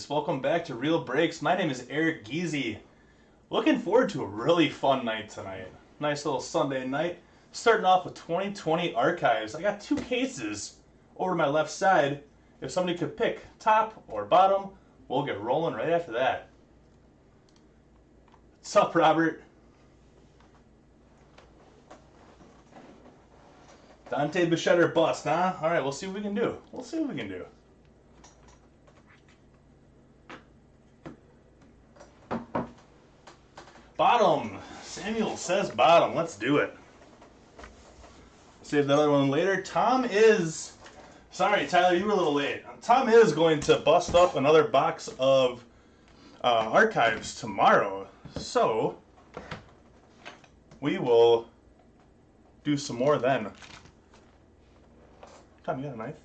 guys, welcome back to Real Breaks. My name is Eric Giese. Looking forward to a really fun night tonight. Nice little Sunday night. Starting off with 2020 Archives. I got two cases over to my left side. If somebody could pick top or bottom, we'll get rolling right after that. What's up, Robert? Dante Bichette or bust, huh? Alright, we'll see what we can do. Bottom. Samuel says bottom. Let's do it. Save the other one later. Tom is... Sorry, Tyler, you were a little late. Tom is going to bust up another box of archives tomorrow. So, we will do some more then. Tom, you got a knife?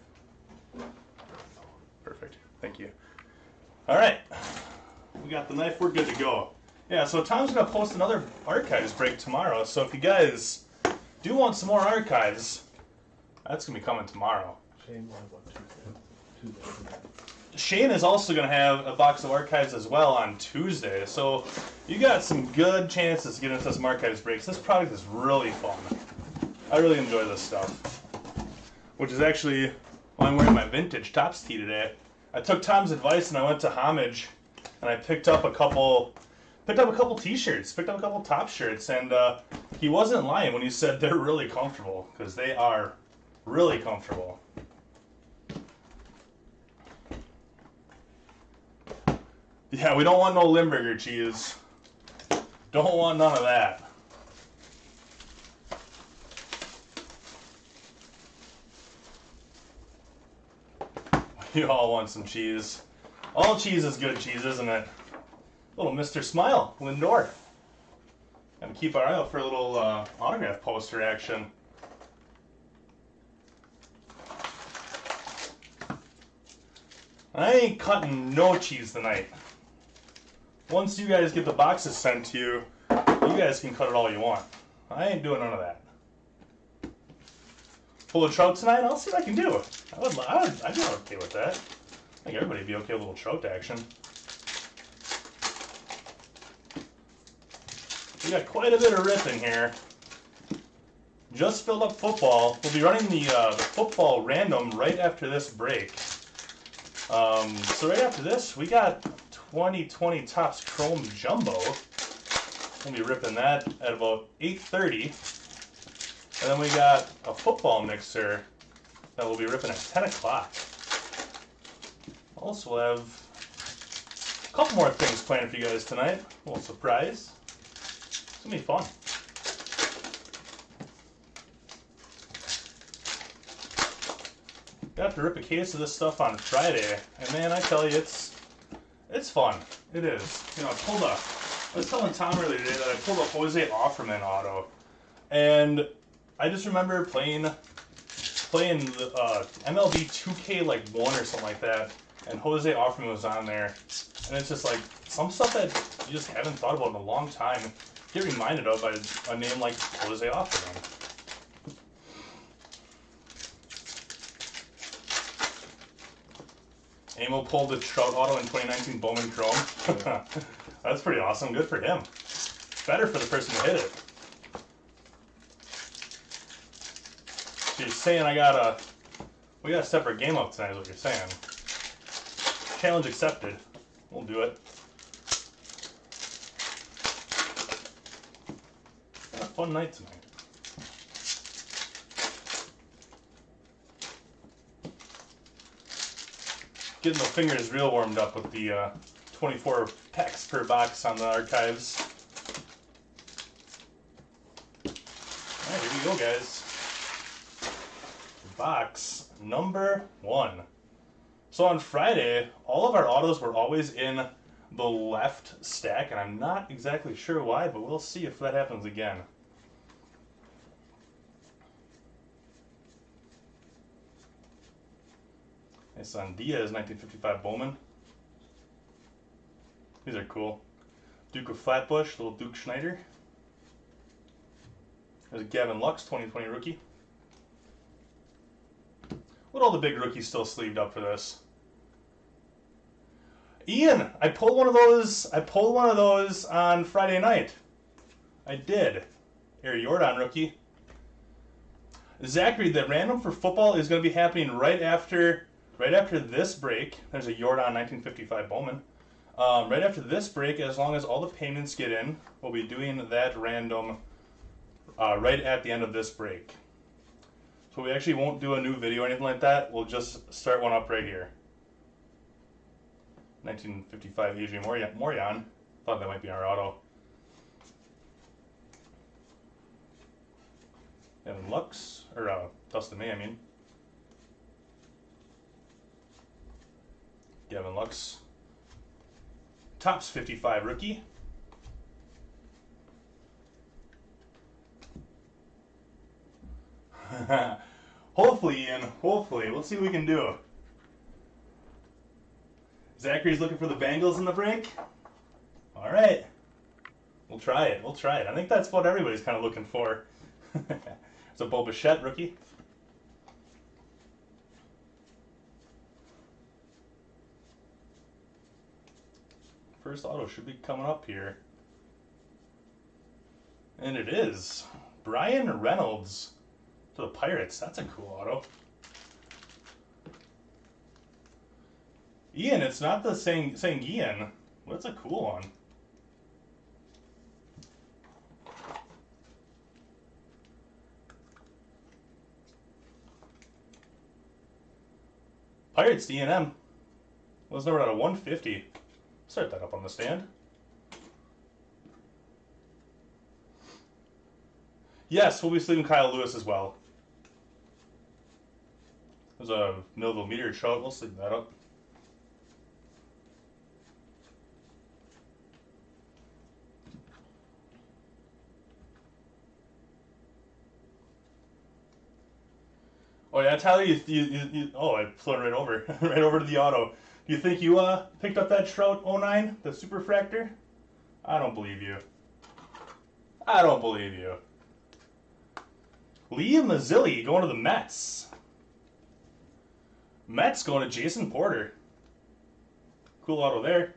Perfect. Thank you. Alright. We got the knife. We're good to go. Yeah, so Tom's going to post another archives break tomorrow. So if you guys do want some more archives, that's going to be coming tomorrow. Shane is also going to have a box of archives as well on Tuesday. So you got some good chances to get into some archives breaks. This product is really fun. I really enjoy this stuff. Which is actually why I'm wearing my vintage Topps tee today. I took Tom's advice and I went to Homage and I picked up a couple t-shirts, picked up a couple Topps shirts, and he wasn't lying when he said they're really comfortable, because they are really comfortable. Yeah, we don't want no Limburger cheese. Don't want none of that. You all want some cheese. All cheese is good cheese, isn't it? Little Mr. Smile, Lindor. Gotta keep our eye out for a little autograph poster action. I ain't cutting no cheese tonight. Once you guys get the boxes sent to you, you guys can cut it all you want. I ain't doing none of that. Pull a trout tonight? I'll see what I can do. I'd be okay with that. I think everybody'd be okay with a little trout action. We got quite a bit of ripping here. Just filled up football. We'll be running the football random right after this break. So right after this, we got 2020 Topps Chrome Jumbo. We'll be ripping that at about 8:30. And then we got a football mixer that we'll be ripping at 10 o'clock. Also have a couple more things planned for you guys tonight. A little surprise. It's going to be fun. Got to rip a case of this stuff on Friday. And man, I tell you, it's fun. It is. You know, I was telling Tom earlier today that I pulled a Jose Offerman auto. And I just remember playing the MLB 2K like 1 or something like that, and Jose Offerman was on there, and it's just like some stuff that you just haven't thought about in a long time. Get reminded of by a name like Jose Offerman. Amo pulled the Trout auto in 2019 Bowman Chrome. That's pretty awesome. Good for him. Better for the person who hit it. You're saying we gotta step our game up tonight is what you're saying. Challenge accepted. We'll do it. Got a fun night tonight. Getting the fingers real warmed up with the 24 packs per box on the archives. Alright, here we go, guys. Box number 1. So on Friday, all of our autos were always in the left stack, and I'm not exactly sure why, but we'll see if that happens again. It's on Diaz 1955 Bowman. These are cool. Duke of Flatbush, little Duke Schneider. There's a Gavin Lux 2020 rookie. With all the big rookies still sleeved up for this. Ian, I pulled one of those. I pulled one of those on Friday night. I did. Here, Jordan rookie. Zachary, the random for football is going to be happening right after this break. There's a Jordan 1955 Bowman. Right after this break, as long as all the payments get in, we'll be doing that random right at the end of this break. So we actually won't do a new video or anything like that. We'll just start one up right here. 1955 Adrian Morion. Thought that might be our auto. Evan Lux, or Dustin May, I mean. Gavin Lux. Topps 55 rookie. Hopefully, Ian. Hopefully. Let's see what we can do. Zachary's looking for the Bengals in the break. All right. We'll try it. We'll try it. I think that's what everybody's kind of looking for. It's a Bo Bichette rookie. First auto should be coming up here. And it is. Brian Reynolds to the Pirates. That's a cool auto. Ian, it's not the saying Ian. Well, that's a cool one. Pirates D&M. Was numbered out of 150. Start that up on the stand. Yes, we'll be sleeving Kyle Lewis as well. There's a Millville Meteor Trout. We'll sleeve that up. Oh yeah, Tyler, oh, I floated right over, right over to the auto. Do you think you picked up that Trout 09, the Superfractor? I don't believe you. I don't believe you. Liam Mazzilli going to the Mets. Mets going to Jason Porter. Cool auto there.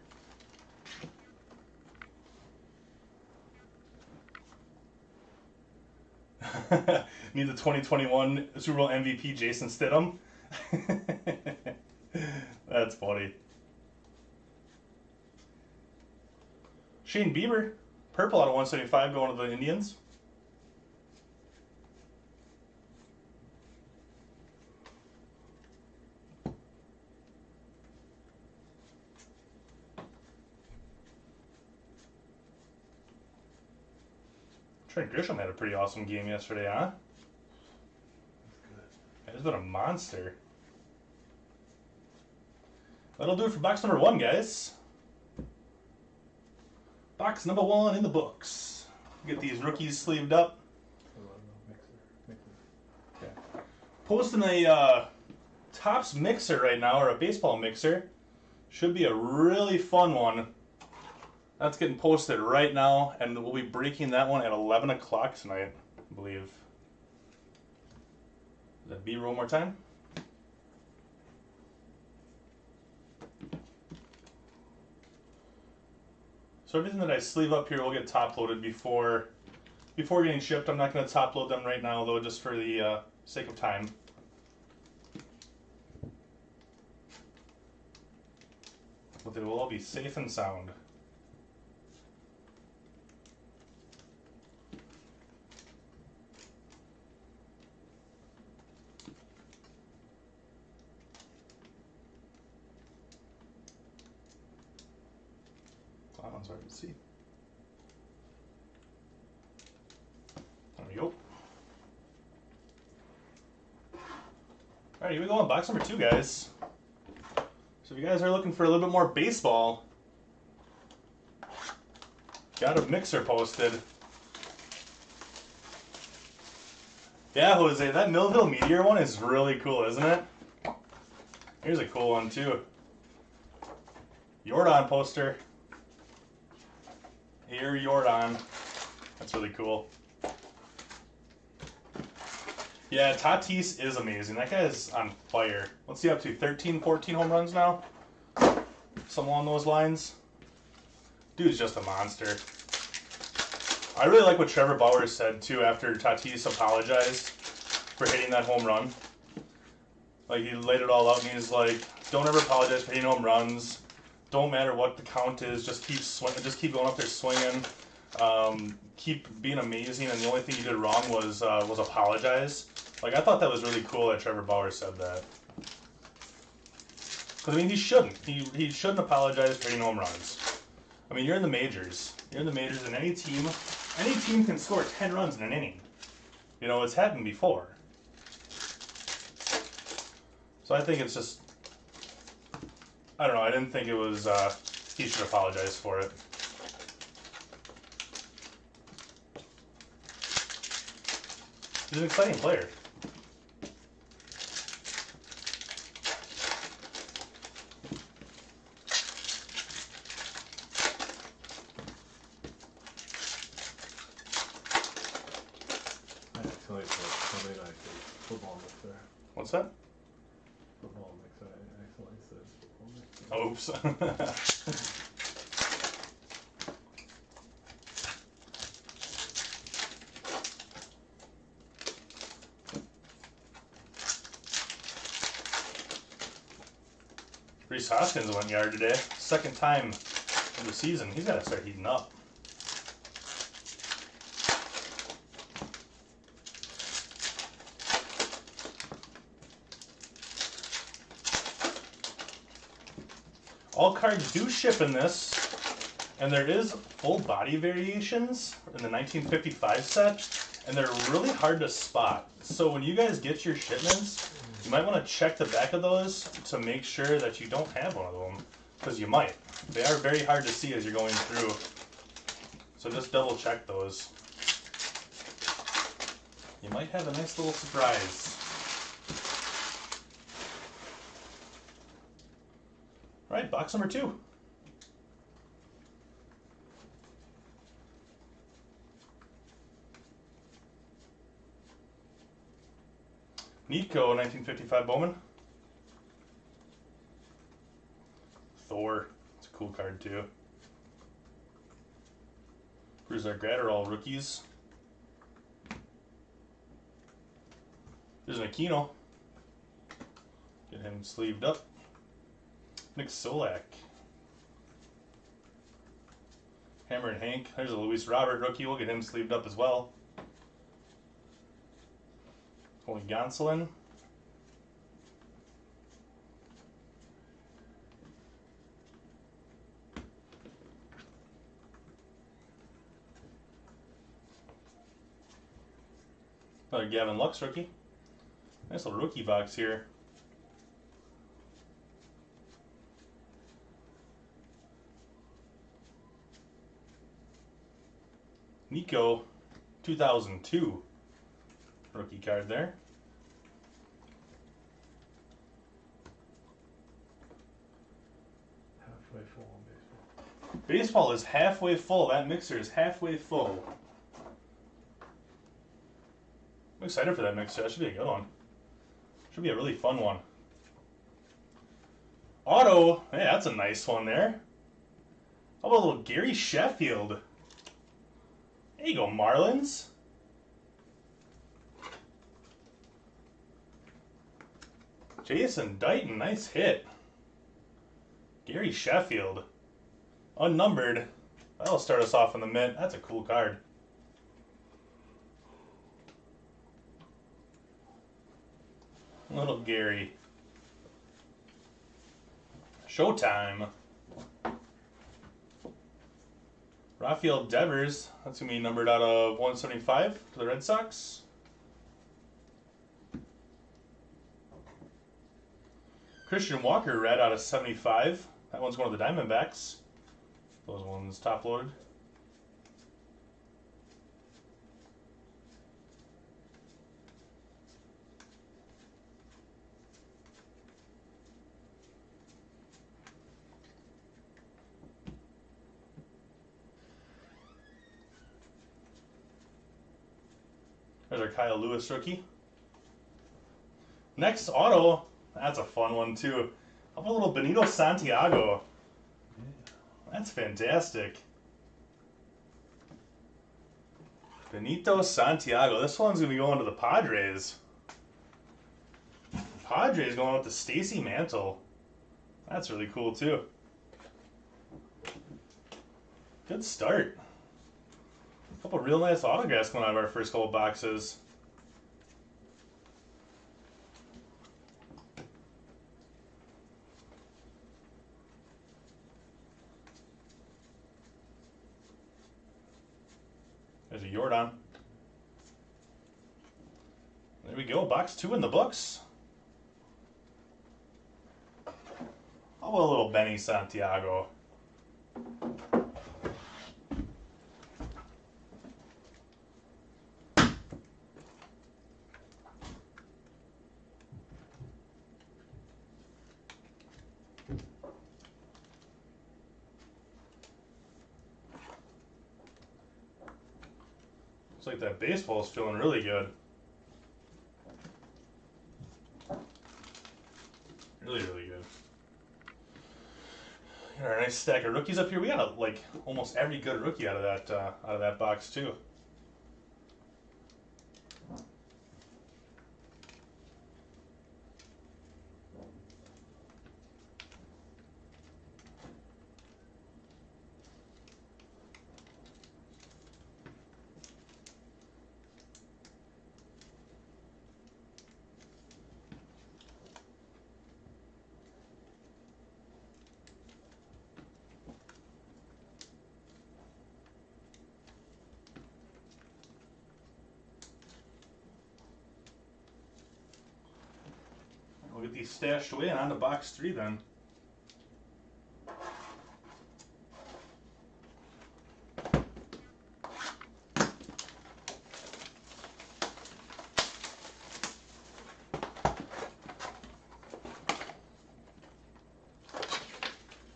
Need the 2021 Super Bowl MVP Jason Stidham. That's funny. Shane Bieber, purple out of 175 going to the Indians. Trent Grisham had a pretty awesome game yesterday, huh? He's been a monster. That'll do it for box number 1, guys. Box number 1 in the books. Get these rookies sleeved up. Okay. Posting a Topps mixer right now, or a baseball mixer. Should be a really fun one. That's getting posted right now, and we'll be breaking that one at 11 o'clock tonight, I believe. Is that B-roll one more time? So everything that I sleeve up here will get top loaded before getting shipped. I'm not going to top load them right now, though, just for the sake of time. But they will all be safe and sound. That one's hard to see. There we go. Alright, here we go on box number 2, guys. So if you guys are looking for a little bit more baseball, got a mixer posted. Yeah, Jose, that Millville Meteor one is really cool, isn't it? Here's a cool one, too. Jordan poster. Here, Jordan. That's really cool. Yeah, Tatis is amazing. That guy is on fire. What's he up to? 13, 14 home runs now? something along those lines. Dude's just a monster. I really like what Trevor Bauer said too after Tatis apologized for hitting that home run. Like, he laid it all out, and he's like, "Don't ever apologize for hitting home runs. Don't matter what the count is. Just keep swinging. Just keep going up there swinging. Keep being amazing. And the only thing you did wrong was apologize." Like, I thought that was really cool that Trevor Bauer said that. Because I mean, he shouldn't. He shouldn't apologize for hitting home runs. I mean, you're in the majors. You're in the majors, and any team can score 10 runs in an inning. You know, it's happened before. So I think it's just, I don't know, I didn't think it was, he should apologize for it. He's an exciting player. Football mixer. What's that? Football mixer. I accidentally said football mixer. Oops. Rhys Hoskins went yard today. Second time in the season. He's got to start heating up. All cards do ship in this, and there is full body variations in the 1955 set, and they're really hard to spot. So when you guys get your shipments, you might want to check the back of those to make sure that you don't have one of them, because you might. They are very hard to see as you're going through, so just double check those. You might have a nice little surprise. All right, box number 2. Nico, 1955 Bowman. Thor, it's a cool card too. Bruiser Gratterall rookies. There's an Aquino. Get him sleeved up. Nick Solak. Hammer and Hank. There's a Luis Robert rookie. We'll get him sleeved up as well. Holy Gonsolin. Another Gavin Lux rookie. Nice little rookie box here. Nico, 2002 rookie card there. Halfway full on baseball. Baseball is halfway full. That mixer is halfway full. I'm excited for that mixer. That should be a good one. Should be a really fun one. Auto. Hey, that's a nice one there. How about a little Gary Sheffield? There you go, Marlins. Jason Dighton, nice hit. Gary Sheffield. Unnumbered. That'll start us off in the mint. That's a cool card. Little Gary. Showtime. Rafael Devers, that's going to be numbered out of 175 to the Red Sox. Christian Walker, red out of 75. That one's going to the Diamondbacks. Those ones top loaded. There's our Kyle Lewis rookie. Next auto, that's a fun one too. How about a little Benito Santiago? That's fantastic. Benito Santiago. This one's going to go into the Padres. Padres going with the Stacy Mantle. That's really cool, too. Good start. A couple real nice autographs coming out of our first couple boxes. There's a Yordan. There we go, box 2 in the books. How about a little Benny Santiago? Looks like that baseball is feeling really good. Really, really good. Got our nice stack of rookies up here. We got like almost every good rookie out of that box too. We'll get these stashed away and on to box 3 then.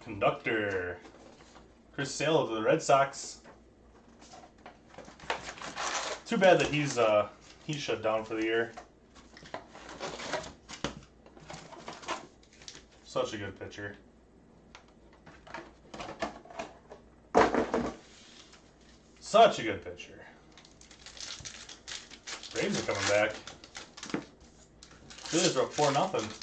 Conductor. Chris Sale of the Red Sox. Too bad that he's shut down for the year. Such a good pitcher. Such a good pitcher. Braves are coming back. Phillies are up 4-0.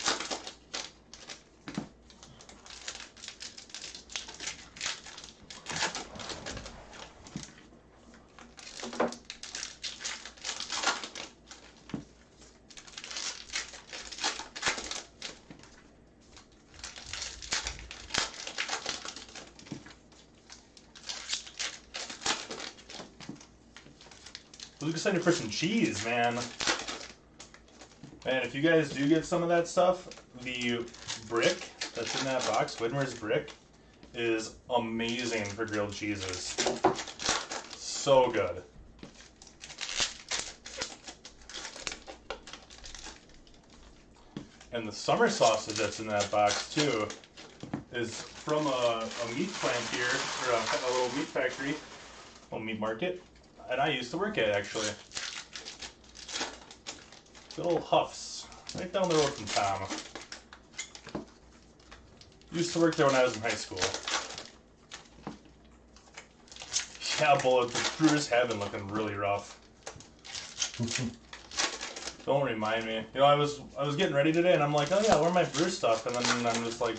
I was excited for some cheese, man. Man, if you guys do get some of that stuff, the brick that's in that box, Widmer's brick, is amazing for grilled cheeses. So good. And the summer sausage that's in that box, too, is from a meat plant here, or a little meat factory, a little meat market. And I used to work at it, actually. Good old Huff's, right down the road from Tom. Used to work there when I was in high school. Yeah, Bullet, the Brewers have been looking really rough. Don't remind me. You know, I was getting ready today, and I'm like, oh yeah, where my Brewer stuff? And then I'm just like,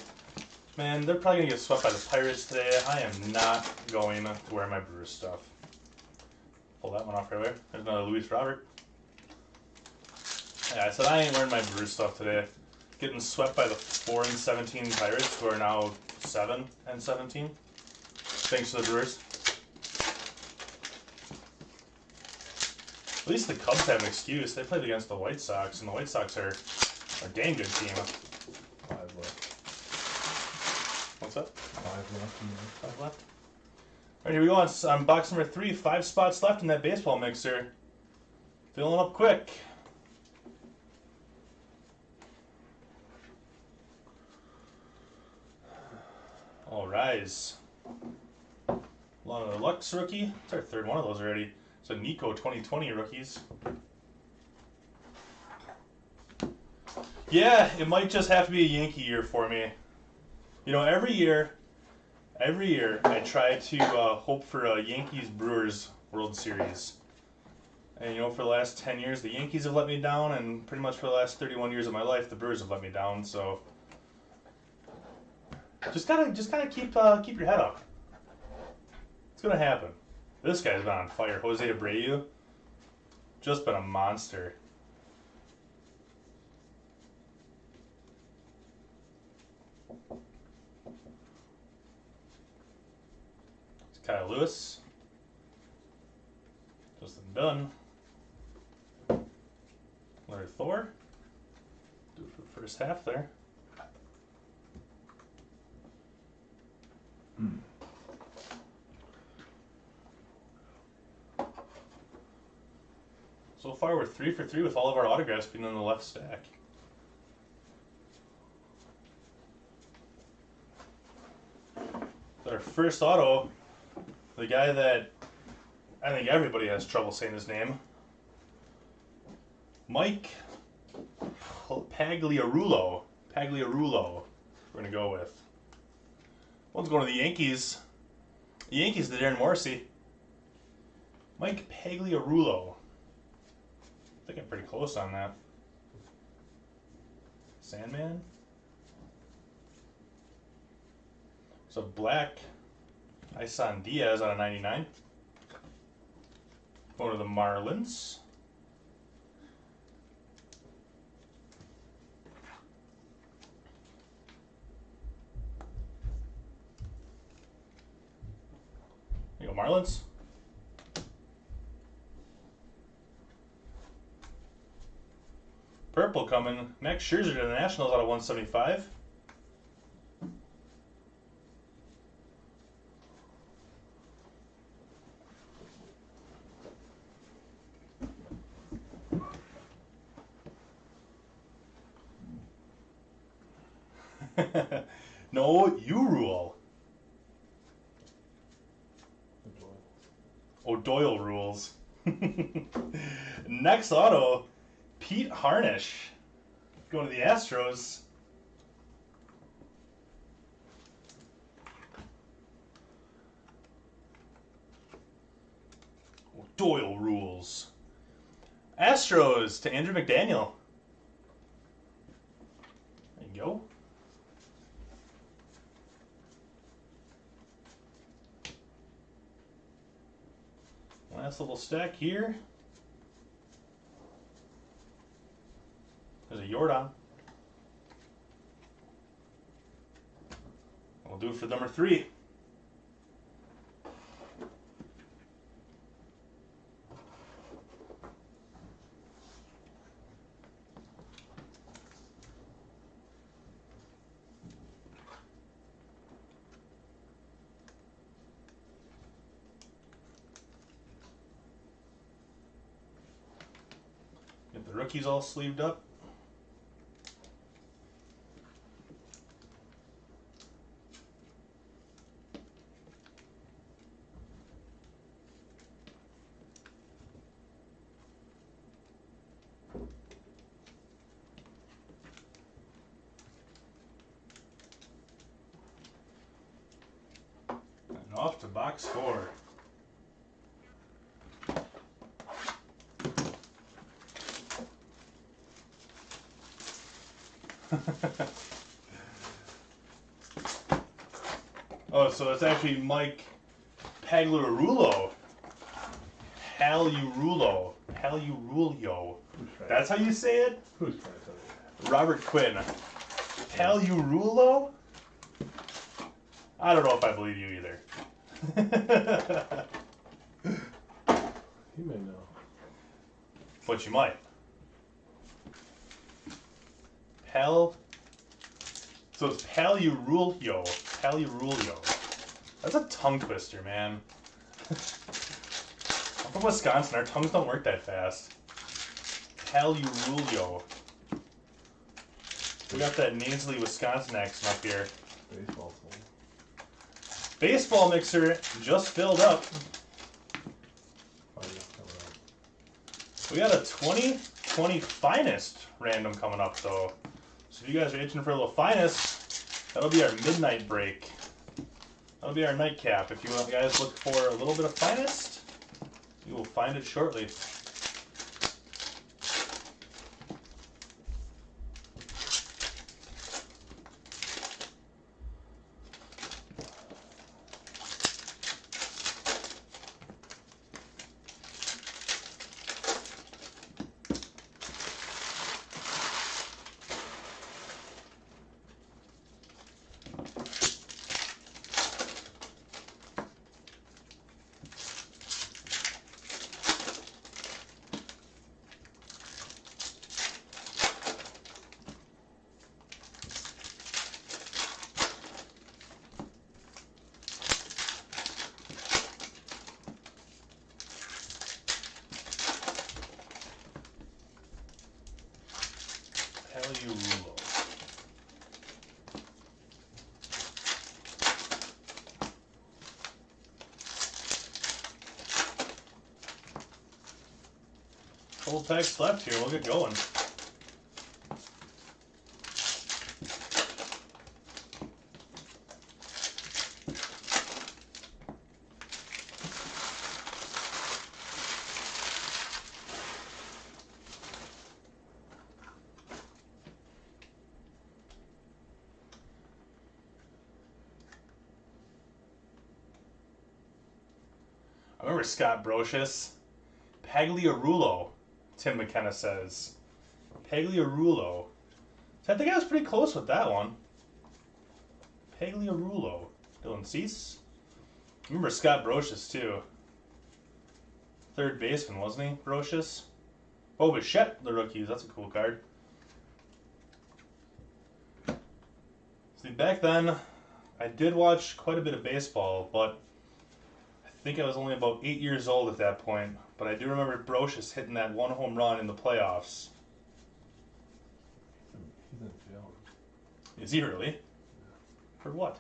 man, they're probably gonna get swept by the Pirates today. I am not going to wear my Brewer stuff. Pull that one off right away. There's another Luis Robert. Yeah, I said I ain't wearing my Brewers stuff today. Getting swept by the 4-17 Pirates, who are now 7-17. Thanks to the Brewers. At least the Cubs have an excuse. They played against the White Sox, and the White Sox are a dang good team. 5 left. What's up? 5 left. 5 left. All right, here we go on box number 3. 5 spots left in that baseball mixer. Filling up quick. All rise. Lux rookie. It's our 3rd one of those already. So Nico 2020 rookies. Yeah, it might just have to be a Yankee year for me. You know, every year Every year, I try to hope for a Yankees-Brewers World Series. And you know, for the last 10 years, the Yankees have let me down, and pretty much for the last 31 years of my life, the Brewers have let me down. So, just gotta keep your head up. It's gonna happen. This guy's been on fire. Jose Abreu, just been a monster. It's Kyle Lewis, Justin Dunn, Larry Thor. Do it for the first half there. So far, we're 3 for 3 with all of our autographs being in the left stack. Our first auto, the guy that I think everybody has trouble saying his name, Mike Pagliarulo. Pagliarulo, we're going to go with. One's going to the Yankees. The Yankees, the Darren Morrissey. Mike Pagliarulo. I think I'm pretty close on that. Sandman. So black, Isan Diaz on a 99. Going to the Marlins. There you go, Marlins. Purple coming. Max Scherzer to the Nationals out of 175. No, you rule. O'Doyle rules. Next auto, Pete Harnisch. Going to the Astros. O'Doyle rules. Astros to Andrew McDaniel. There you go. Last little stack here. There's a Yordan. We'll do it for number 3. Get the rookies all sleeved up. And off to box 4. Oh, so it's actually Mike Pagliarulo. Pagliarulo. Pagliarulio. That's how you say it? Who's trying to tell you? Robert Quinn. Pagliarulo? I don't know if I believe you either. You may know. But you might. So it's Pagliarulio. Pagliarulio. That's a tongue twister, man. I'm from Wisconsin. Our tongues don't work that fast. Pagliarulio. We got that nasally Wisconsin accent up here. Baseball full. Baseball mixer just filled up. We got a 2020 Finest random coming up, though. So if you guys are itching for a little Finest, that'll be our midnight break That'll be our nightcap. If you guys look for a little bit of finest, you will find it shortly. Rulo. Couple packs left here. We'll get going. I remember Scott Brocious. Pagliarulo, Tim McKenna says. Pagliarulo. So I think I was pretty close with that one. Pagliarulo. Dylan Cease. I remember Scott Brocious too. Third baseman, wasn't he? Brocious. Oh, Bichette, the rookies. That's a cool card. See, back then, I did watch quite a bit of baseball, but I think I was only about 8 years old at that point. But I do remember Brocious hitting that one home run in the playoffs. He's in jail. Is he really? Yeah. For what?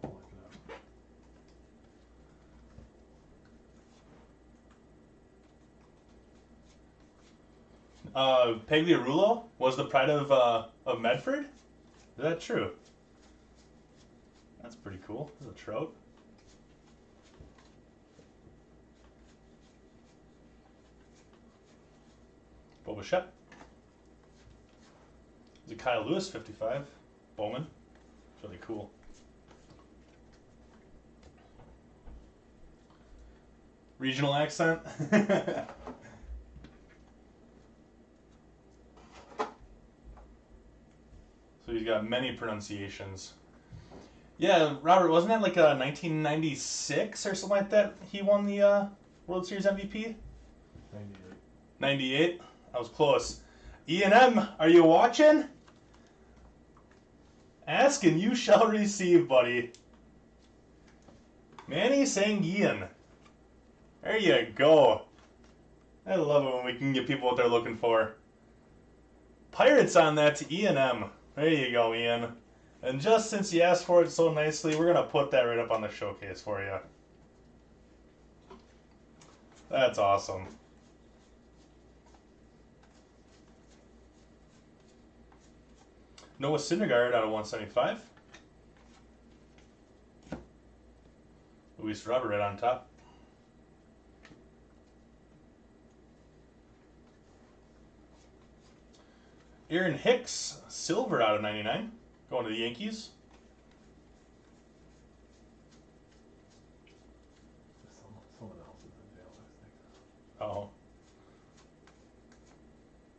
I'll look it up. Pagliarulo was the pride of Medford? Is that true? That's pretty cool. There's a trout. Bo Bichette. Is it Kyle Lewis, 55? Bowman. It's really cool. Regional accent. So he's got many pronunciations. Yeah, Robert, wasn't that like 1996 or something like that? He won the World Series MVP? 98. 98? I was close. Ian M, are you watching? Ask and you shall receive, buddy. Manny Sanguian. There you go. I love it when we can get people what they're looking for. Pirates on that to Ian M. There you go, Ian. And just since you asked for it so nicely, we're going to put that right up on the showcase for you. That's awesome. Noah Syndergaard out of 175. Luis Robert right on top. Aaron Hicks, silver out of 99. Going to the Yankees. Someone else is in jail, I think. Oh.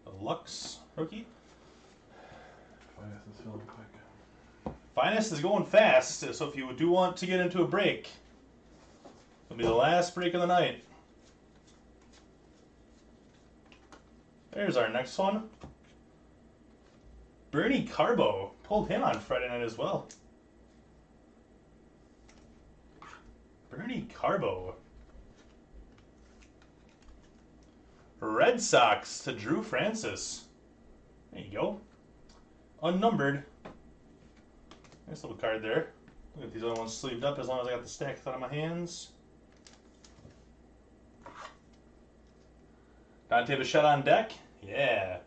The Lux rookie. Finest is feeling quick. Finest is going fast, so if you do want to get into a break, it'll be the last break of the night. There's our next one. Bernie Carbo. Pulled him on Friday night as well. Bernie Carbo. Red Sox to Drew Francis. There you go. Unnumbered. Nice little card there. Look at these other ones sleeved up as long as I got the stack out of my hands. Dante Bichette on deck. Yeah.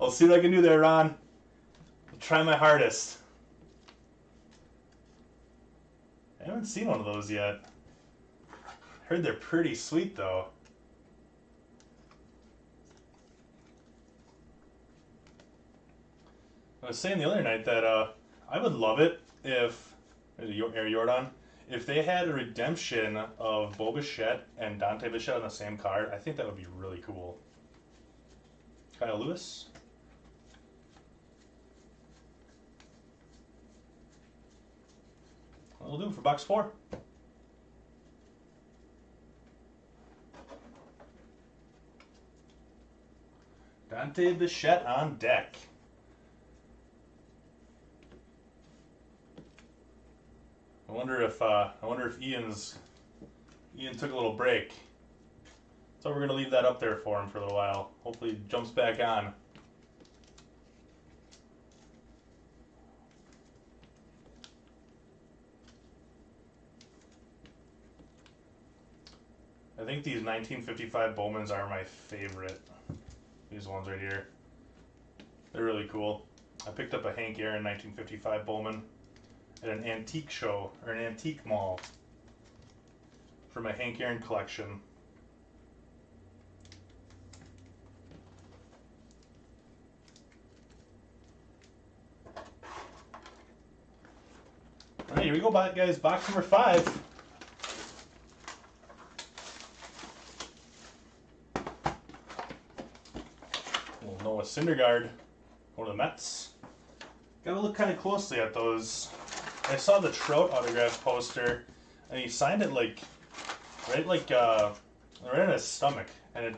I'll see what I can do there, Ron. Try my hardest. I haven't seen one of those yet. Heard they're pretty sweet though. I was saying the other night that I would love it if Jordan, if they had a redemption of Bo Bichette and Dante Bichette on the same card. I think that would be really cool. Kyle Lewis. That'll do for box 4. Dante Bichette on deck. I wonder if Ian took a little break. So we're gonna leave that up there for him for a little while. Hopefully he jumps back on. I think these 1955 Bowmans are my favorite. These ones right here. They're really cool. I picked up a Hank Aaron 1955 Bowman at an antique show, or an antique mall, for my Hank Aaron collection. Alright, here we go, guys. Box number 5. Little Noah Syndergaard, one of the Mets. Gotta look kind of closely at those. I saw the Trout autograph poster, and he signed it right in his stomach, and it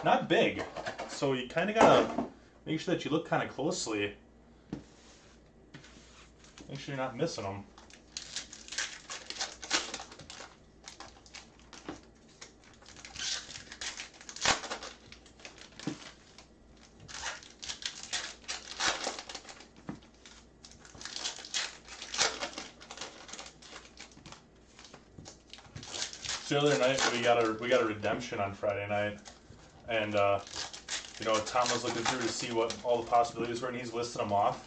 not big. So you kind of gotta make sure that you look kind of closely. Make sure you're not missing them. The other night we got a redemption on Friday night, and Tom was looking through to see what all the possibilities were, and he's listing them off,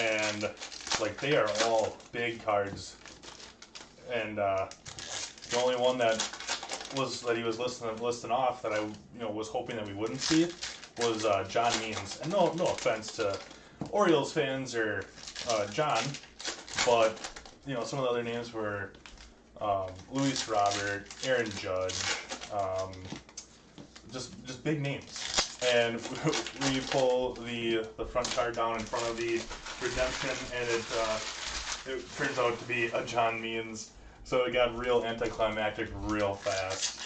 and like they are all big cards, and the only one that he was listing off that I was hoping that we wouldn't see was John Means, and no offense to Orioles fans or John, but some of the other names were Luis Robert, Aaron Judge, just big names. And we pull the front card down in front of the redemption, and it turns out to be a John Means. So it got real anticlimactic real fast.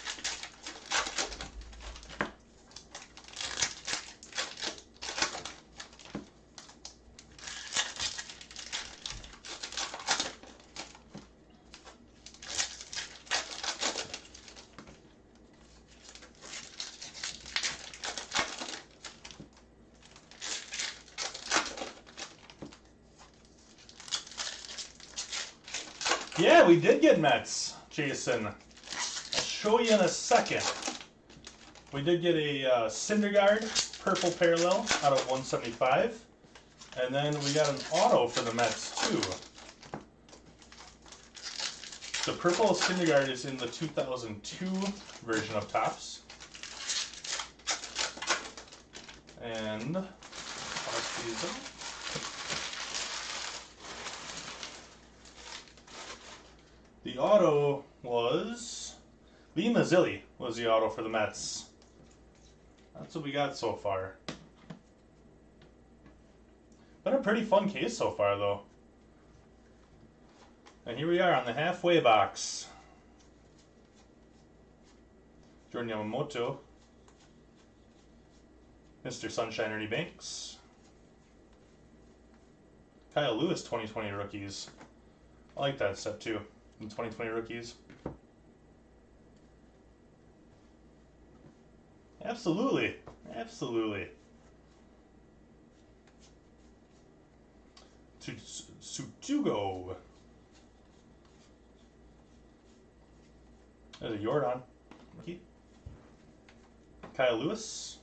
Yeah, we did get Mets, Jason. I'll show you in a second. We did get a Syndergaard purple parallel out of 175. And then we got an auto for the Mets, too. The purple Syndergaard is in the 2002 version of Topps. And toss these up. The auto was Lee Mazzilli was the auto for the Mets. That's what we got so far. Been a pretty fun case so far, though. And here we are on the halfway box. Jordan Yamamoto, Mr. Sunshine Ernie Banks, Kyle Lewis 2020 rookies. I like that set too. 2020 rookies. Absolutely. Absolutely. Sutugo. There's a Jordan rookie. Kyle Lewis.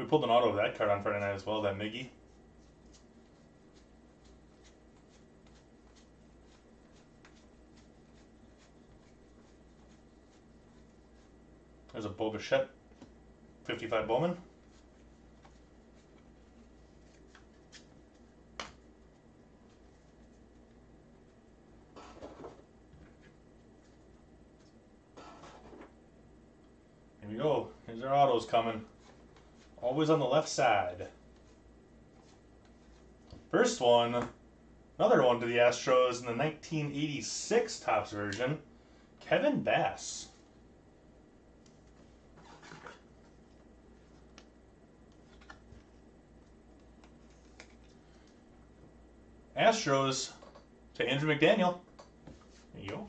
We pulled an auto of that card on Friday night as well, that Miggy. There's a Bo Bichette, 55 Bowman. Here we go. Here's our autos coming. Always on the left side. First one, another one to the Astros in the 1986 Topps version, Kevin Bass. Astros to Andrew McDaniel. There you go.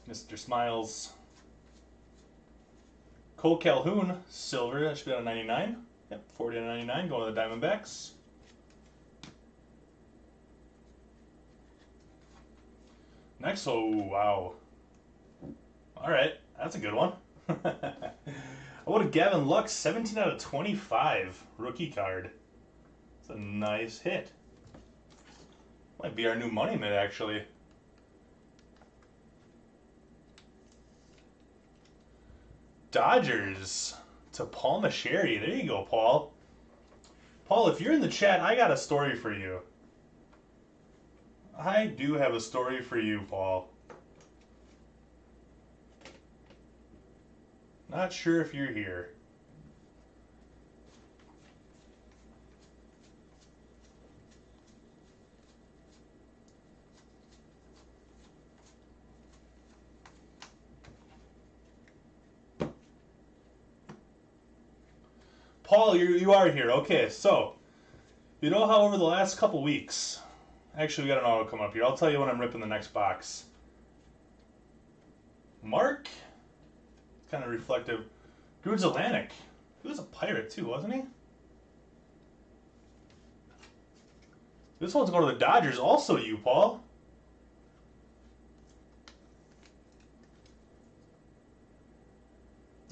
Mr. Smiles. Cole Calhoun, silver. That should be on a 99. Yep, 40 out of 99, going to the Diamondbacks. Next, oh, wow. All right, that's a good one. What a Gavin Lux, 17 out of 25 rookie card. It's a nice hit. Might be our new money mitt, actually. Dodgers to Paul Macheri. There you go, Paul. Paul, if you're in the chat, I got a story for you. I do have a story for you, Paul. Not sure if you're here. Paul, you are here. Okay, so, you know how over the last couple weeks, actually we got an auto coming up here. I'll tell you when I'm ripping the next box. Mark, kind of reflective. Goods Atlantic. He was a Pirate too, wasn't he? This one's going to the Dodgers. Also you, Paul.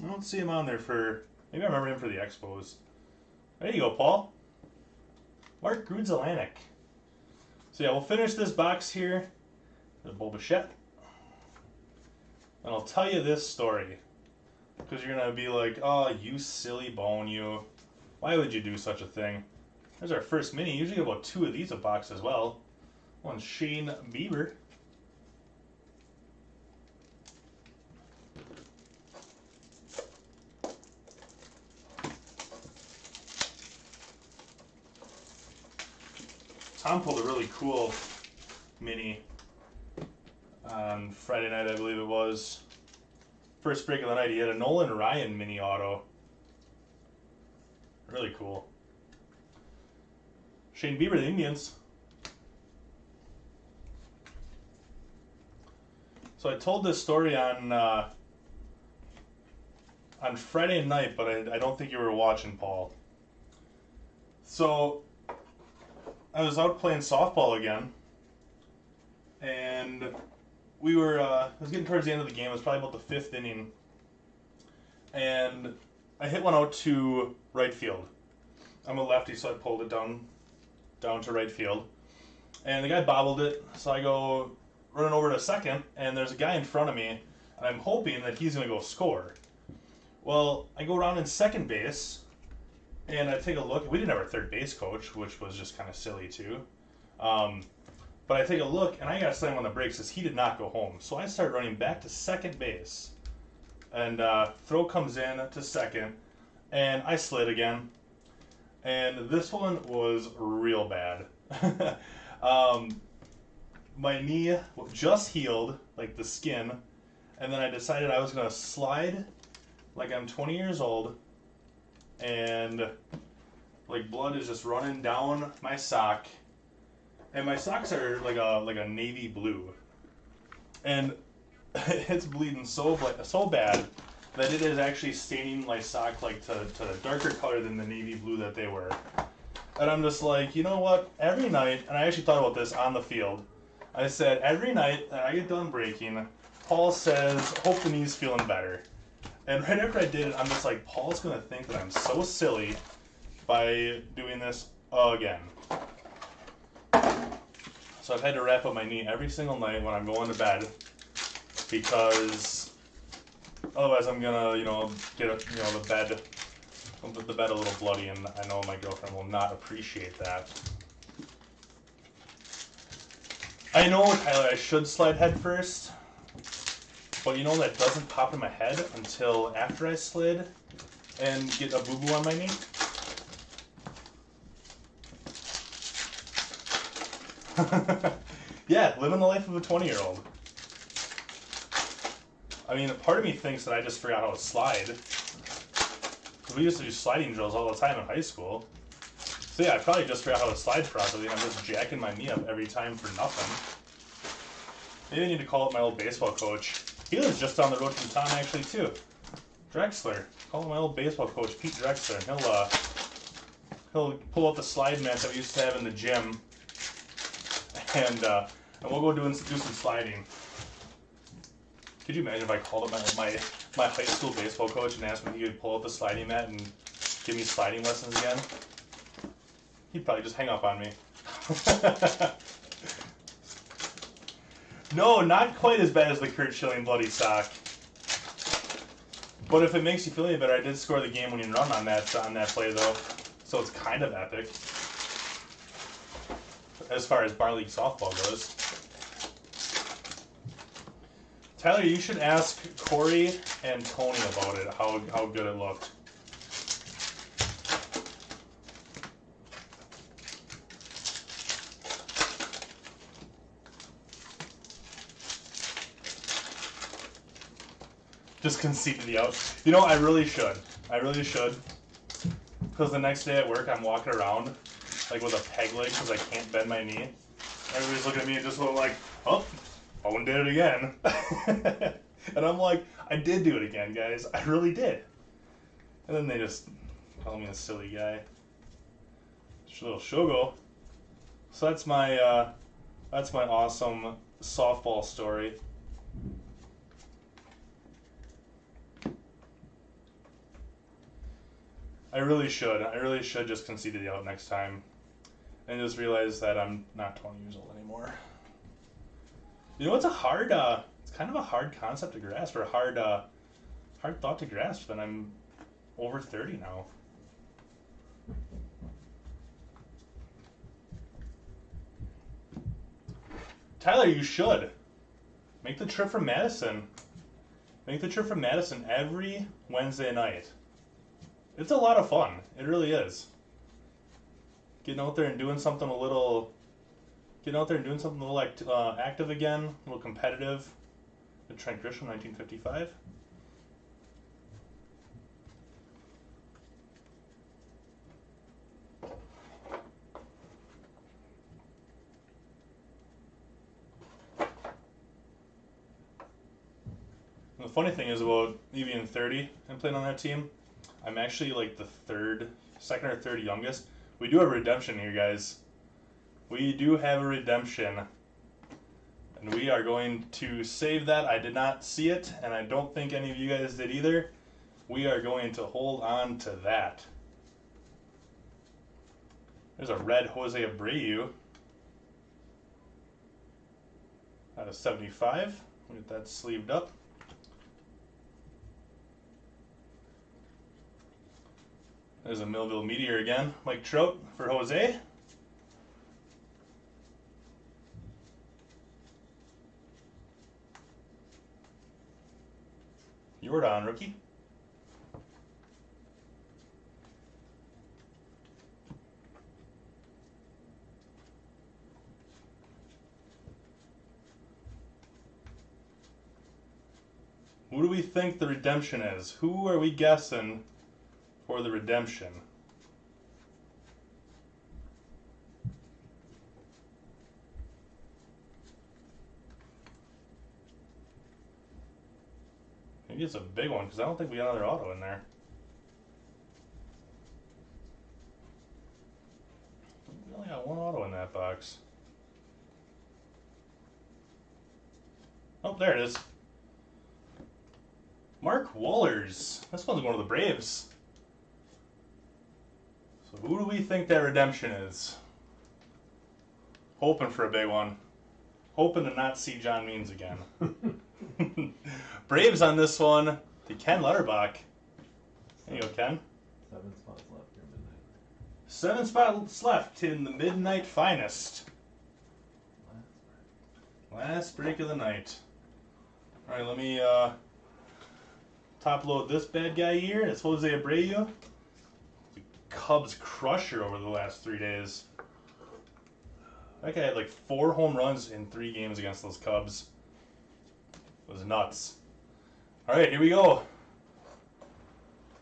I don't see him on there for... Maybe I remember him for the Expos. There you go, Paul. Mark Goods Atlantic. So yeah, we'll finish this box here. The Bo Bichette. And I'll tell you this story. Because you're going to be like, oh, you silly bone, you. Why would you do such a thing? There's our first mini. Usually get about 2 of these a box as well. One's Shane Bieber. Tom pulled a really cool mini on Friday night, I believe it was. First break of the night, he had a Nolan Ryan mini auto. Really cool. Shane Bieber, the Indians. So I told this story on Friday night, but I don't think you were watching, Paul. So I was out playing softball again, and we were, it was getting towards the end of the game. It was probably about the 5th inning, and I hit one out to right field. I'm a lefty, so I pulled it down to right field, and the guy bobbled it, so I go running over to second, and there's a guy in front of me, and I'm hoping that he's going to go score. Well, I go around in second base, and I take a look. We didn't have our third base coach, which was just kind of silly too. But I take a look, and I got to slam on the brakes as he did not go home. So I start running back to second base. And throw comes in to second, and I slid again. And this one was real bad. My knee just healed, like the skin, and then I decided I was going to slide like I'm 20 years old, and like blood is just running down my sock, and my socks are like a navy blue, and it's bleeding so bad that it is actually staining my sock like to a darker color than the navy blue that they were. And I'm just like, you know what? Every night, and I actually thought about this on the field. I said, every night that I get done breaking, Paul says, hope the knee's feeling better. And right after I did it, I'm just like, Paul's going to think that I'm so silly by doing this again. So I've had to wrap up my knee every single night when I'm going to bed because otherwise I'm going to, get the bed a little bloody, and I know my girlfriend will not appreciate that. I know, Tyler, I should slide head first, but that doesn't pop in my head until after I slid and get a boo-boo on my knee. Yeah, living the life of a 20-year-old. I mean, part of me thinks that I just forgot how to slide. Because we used to do sliding drills all the time in high school. So yeah, I probably just forgot how to slide properly, and I'm just jacking my knee up every time for nothing. Maybe I need to call up my old baseball coach. He lives just down the road from Tom, actually, too. Drexler. Call him my old baseball coach, Pete Drexler, and he'll pull out the slide mat that we used to have in the gym, and we'll go do some sliding. Could you imagine if I called up my high school baseball coach and asked him if he could pull out the sliding mat and give me sliding lessons again? He'd probably just hang up on me. No, not quite as bad as the Curt Schilling bloody sock. But if it makes you feel any better, I did score the game-winning run on that play, though. So it's kind of epic. As far as bar league softball goes. Tyler, you should ask Corey and Tony about it, how good it looked. Just conceded the out. I really should. Because the next day at work, I'm walking around like with a peg leg because I can't bend my knee. Everybody's looking at me and just going like, oh, Owen did it again. And I'm like, I did do it again, guys. I really did. And then they just call me a silly guy. Just a little shogo. So that's my awesome softball story. I really should just concede the out next time and just realize that I'm not 20 years old anymore. It's it's kind of a hard concept to grasp, or hard thought to grasp, and I'm over 30 now. Tyler, you should. Make the trip from Madison. Make the trip from Madison every Wednesday night. It's a lot of fun. It really is. Getting out there and doing something a little active again, a little competitive. The Trent Grisham, 1955. And the funny thing is about me being 30 and playing on that team, I'm actually like the second or third youngest. We do have a redemption here, guys. We do have a redemption. And we are going to save that. I did not see it, and I don't think any of you guys did either. We are going to hold on to that. There's a red Jose Abreu out of 75. We'll get that sleeved up. There's a Millville Meteor again. Mike Trout for Jose. Jordan, rookie. Who do we think the redemption is? Who are we guessing for the redemption? Maybe it's a big one, because I don't think we got another auto in there. We only got one auto in that box. Oh, there it is. Mark Wohlers. This one's one of the Braves. So who do we think that redemption is? Hoping for a big one. Hoping to not see John Means again. Braves on this one to Ken Lutterbach. There you go, Ken. 7 spots left here midnight. 7 spots left in the Midnight Finest. Last break of the night. Alright, let me top load this bad guy here. It's Jose Abreu. The Cubs crusher over the last 3 days. That guy had like 4 home runs in 3 games against those Cubs. It was nuts. Alright, here we go.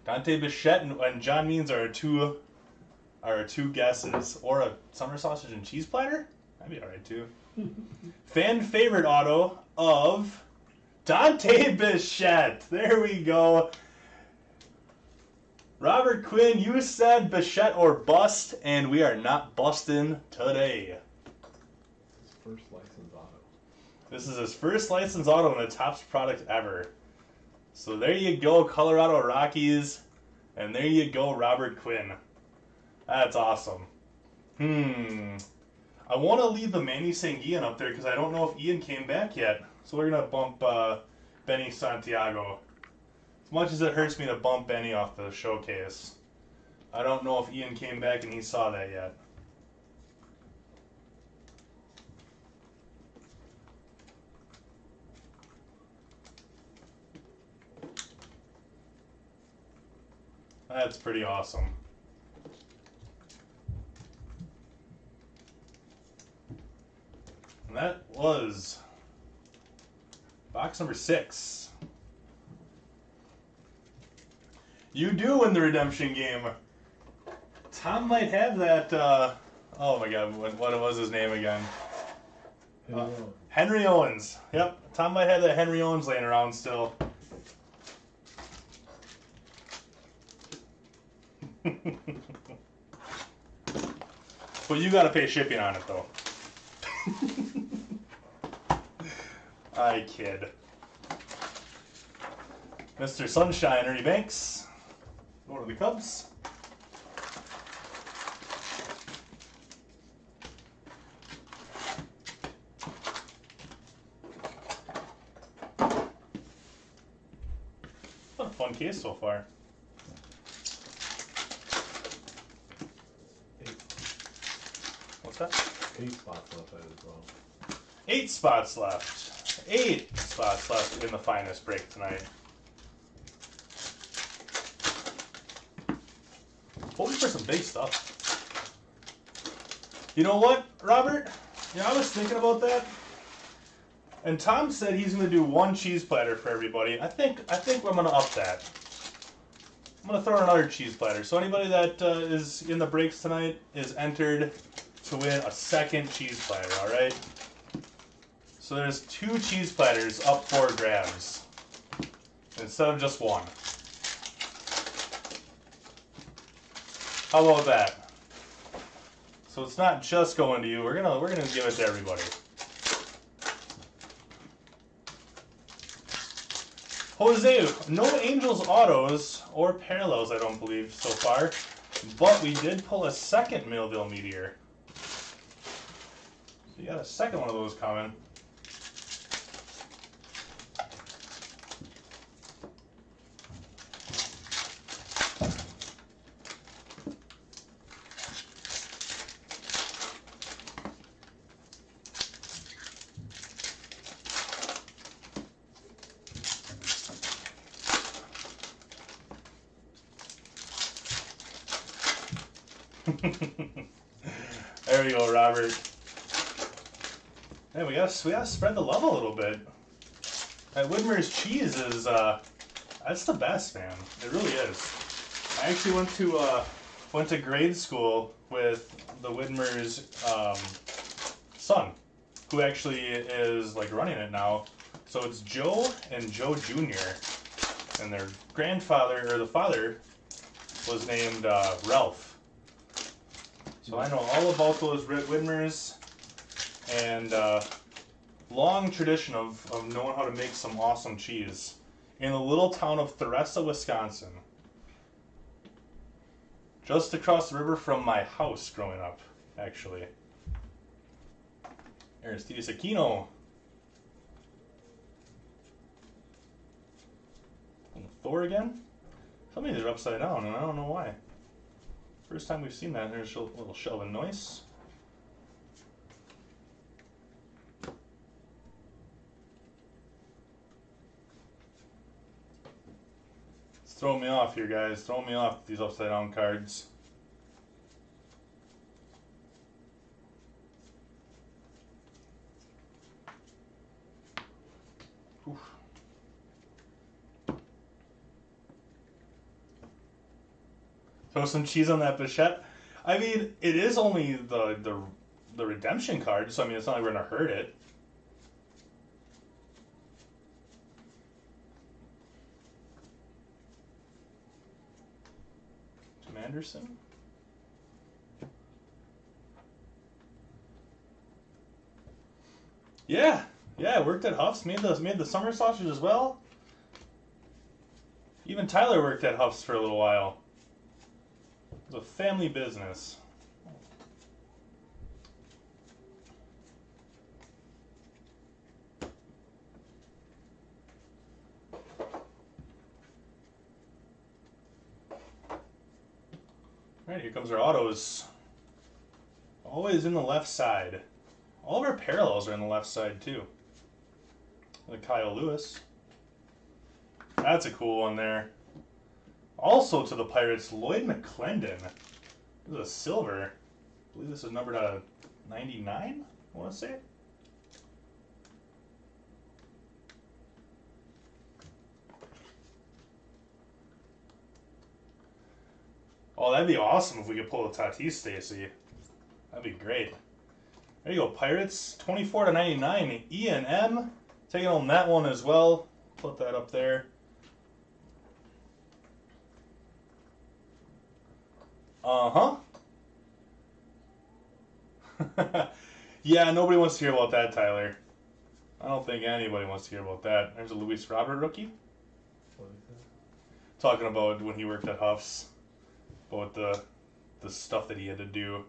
Dante Bichette and John Means are our two guesses. Or a summer sausage and cheese platter? That'd be alright too. Fan favorite auto of Dante Bichette. There we go. Robert Quinn, you said Bichette or bust, and we are not busting today. His first licensed auto. This is his first licensed auto and a Topps product ever. So there you go, Colorado Rockies, and there you go, Robert Quinn. That's awesome. I want to leave the Manny Sanguillen up there because I don't know if Ian came back yet. So we're going to bump Benny Santiago. As much as it hurts me to bump Benny off the showcase, I don't know if Ian came back and he saw that yet. That's pretty awesome. And that was box number 6. You do win the redemption game. Tom might have that, oh my god, what was his name again? Henry Owens. Yep, Tom might have that Henry Owens laying around still. But you gotta pay shipping on it though. I kid. Mr. Sunshine, Ernie Banks. Going to the Cubs. What a fun case so far. 8. What's that? 8 spots left as well. 8 spots left. 8 spots left in the finest break tonight. Hoping for some big stuff. You know what, Robert? Yeah, I was thinking about that. And Tom said he's going to do 1 cheese platter for everybody. I think I'm going to up that. I'm going to throw in another cheese platter. So anybody that is in the breaks tonight is entered to win a 2nd cheese platter, alright? So there's 2 cheese platters up for grabs instead of just 1. How about that? So it's not just going to you. We're gonna give it to everybody. Jose, no Angels autos or parallels, I don't believe so far, but we did pull a 2nd Millville Meteor. So you got a 2nd one of those coming. There we go, Robert. Hey, we gotta spread the love a little bit. That Widmer's cheese is that's the best, man. It really is. I actually went to grade school with the Widmer's son, who actually is like running it now. So it's Joe and Joe Jr. and their grandfather or the father was named Ralph. So I know all about those Widmers and long tradition of knowing how to make some awesome cheese. in the little town of Theresa, Wisconsin. Just across the river from my house growing up, actually. Aristides Aquino. And Thor again? Some of these are upside down, and I don't know why. First time we've seen that. There's a little Sheldon Noyce. It's throwing me off here, guys. Throwing me off these upside down cards. Oof. Throw some cheese on that Bichette. I mean, it is only the redemption card, so I mean, it's not like we're gonna hurt it. Jim Anderson. Yeah, worked at Huff's. Made the summer sausage as well. Even Tyler worked at Huff's for a little while. It was a family business. Alright, here comes our autos. Always in the left side. All of our parallels are in the left side too. The Kyle Lewis. That's a cool one there. Also to the Pirates, Lloyd McClendon. This is a silver. I believe this is numbered out of 99, I want to say. Oh, that'd be awesome if we could pull a Tatis Stacy. That'd be great. There you go, Pirates. 24 to 99. Ian M. Taking on that one as well. Put that up there. Uh-huh. Yeah, nobody wants to hear about that, Tyler. I don't think anybody wants to hear about that. There's a Luis Robert rookie. What is that? Talking about when he worked at Huff's. About the stuff that he had to do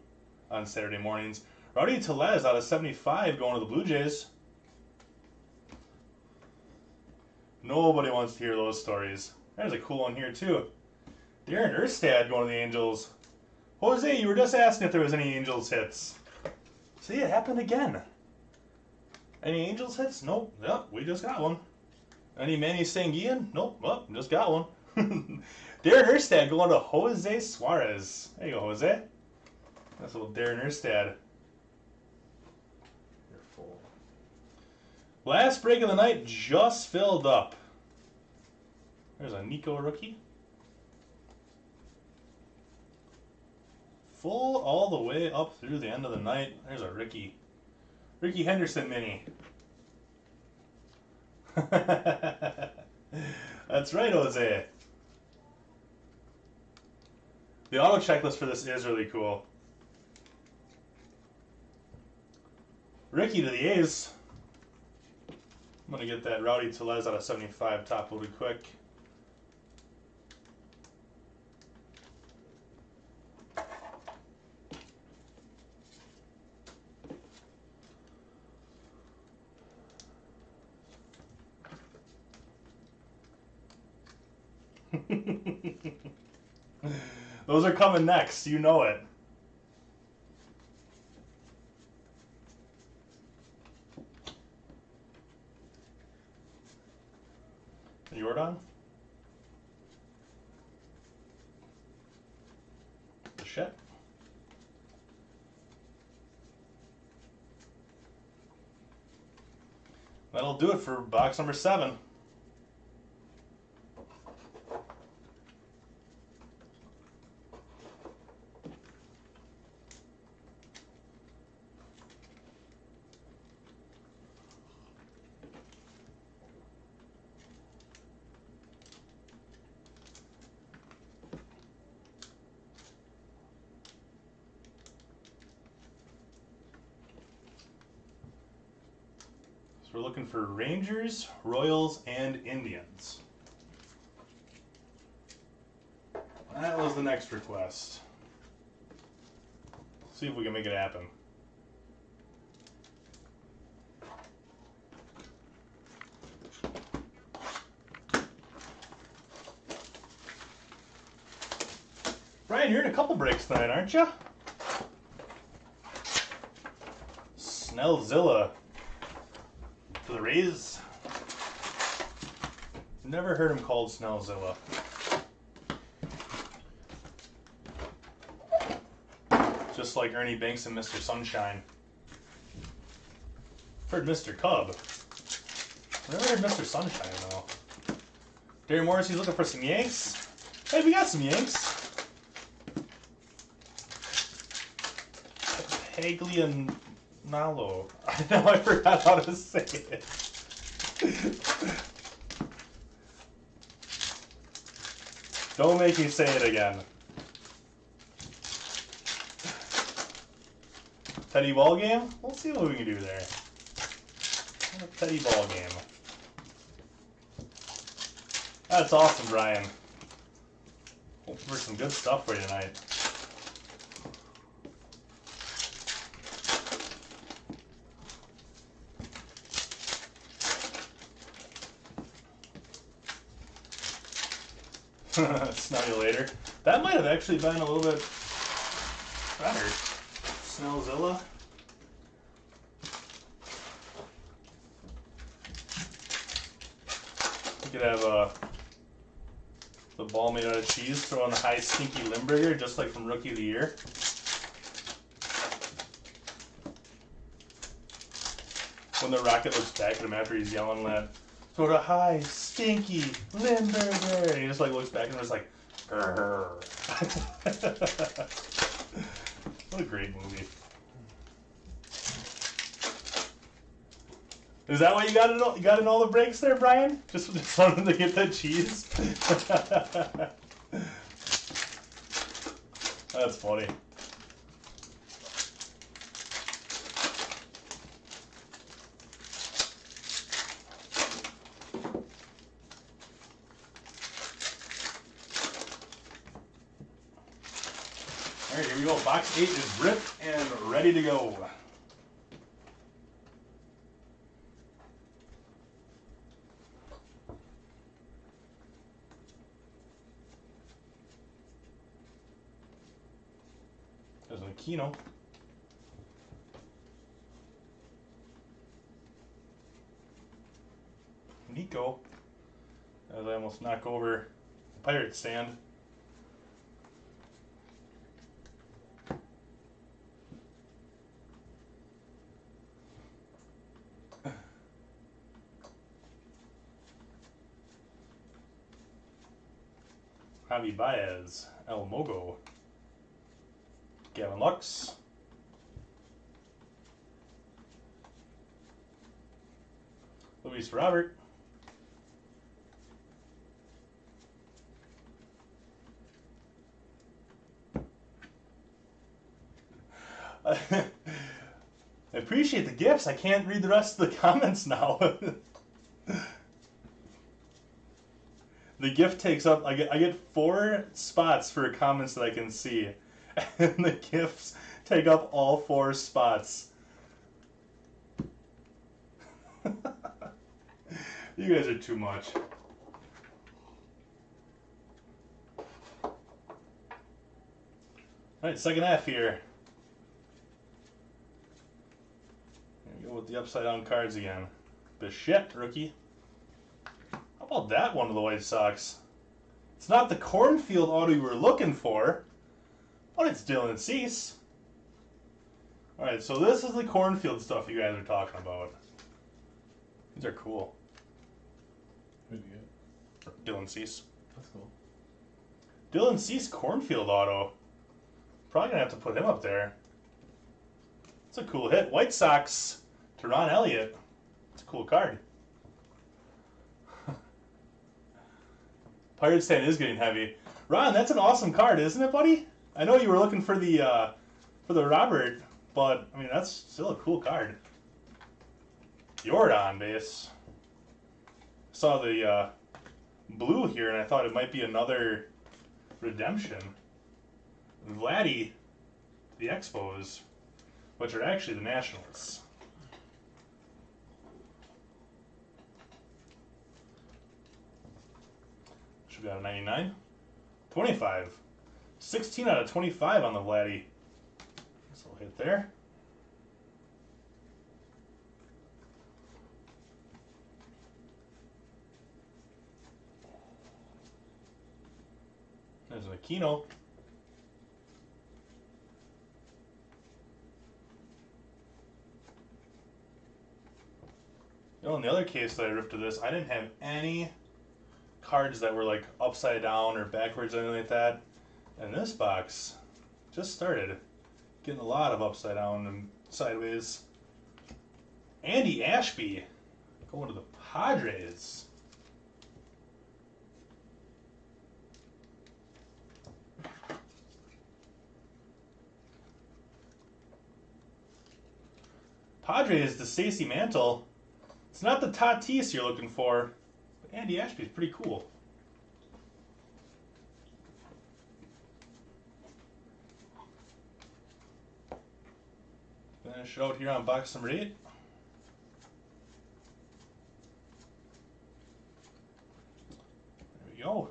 on Saturday mornings. Rowdy Tellez out of 75 going to the Blue Jays. Nobody wants to hear those stories. There's a cool one here too. Darren Erstad going to the Angels. Jose, you were just asking if there was any Angels hits. See, it happened again. Any Angels hits? Nope. Yep, we just got one. Any Manny Sanguillen? Nope. Oh, just got one. Darren Erstad going to Jose Suarez. There you go, Jose. That's a little Darren Erstad. You're full. Last break of the night just filled up. There's a Nico rookie. Full all the way up through the end of the night. There's a Ricky Henderson mini. That's right, Jose. The auto checklist for this is really cool. Ricky to the A's. I'm going to get that Rowdy Tellez out of 75 top loaded quick. Those are coming next, you know it. Jordan? Bichette? That'll do it for box number 7. So we're looking for Rangers, Royals, and Indians. That was the next request. See if we can make it happen. Brian, you're in a couple breaks tonight, aren't you? Snellzilla for the Rays. Never heard him called Snellzilla. Just like Ernie Banks and Mr. Sunshine. Heard Mr. Cub. I never heard Mr. Sunshine though. Darren Morrissey's looking for some Yanks. Hey, we got some Yanks. Paglianalo. Now I forgot how to say it. Don't make me say it again. Teddy ball game? We'll see what we can do there. A Teddy ball game. That's awesome, Brian. Hope for some good stuff for you tonight. Smell you later. That might have actually been a little bit better. Snellzilla. You could have the ball made out of cheese, throw on the high stinky Limburger, just like from Rookie of the Year. When the Rocket looks back at him after he's yelling that, throw the high stinky Limburger, and he just like looks back and just like, grrr. What a great movie. Is that why you got in all the breaks there, Brian? Just wanted to get that cheese? That's funny. Alright, here we go. Box 8 is ripped and ready to go. There's an Aquino. Nico. As I almost knock over the Pirate stand. Javi Baez, El Mogo, Gavin Lux, Luis Robert, I appreciate the gifts. I can't read the rest of the comments now. The gift takes up, I get 4 spots for comments that I can see. And the gifts take up all 4 spots. You guys are too much. Alright, second half here. Go with the upside down cards again. Bichette, rookie. How about that one of the White Sox? It's not the cornfield auto you were looking for, but it's Dylan Cease. Alright, so this is the cornfield stuff you guys are talking about. These are cool. Who do you get? Dylan Cease. That's cool. Dylan Cease cornfield auto. Probably gonna have to put him up there. It's a cool hit. White Sox to Ron Elliott. It's a cool card. Pirate stand is getting heavy. Ron, that's an awesome card, isn't it, buddy? I know you were looking for the Robert, but I mean that's still a cool card. Jordan base. Saw the blue here, and I thought it might be another redemption. Vladdy, the Expos, which are actually the Nationals. Should be out of 99. 25. 16 out of 25 on the Vladdy. So we'll hit there. There's an Aquino. You know, in the other case that I ripped to this, I didn't have any cards that were like upside down or backwards or anything like that. And this box just started getting a lot of upside down and sideways. Andy Ashby going to the Padres. Padres to Stacey Mantle. It's not the Tatis you're looking for, but Andy Ashby's pretty cool. Finish it out here on box number 8. There we go.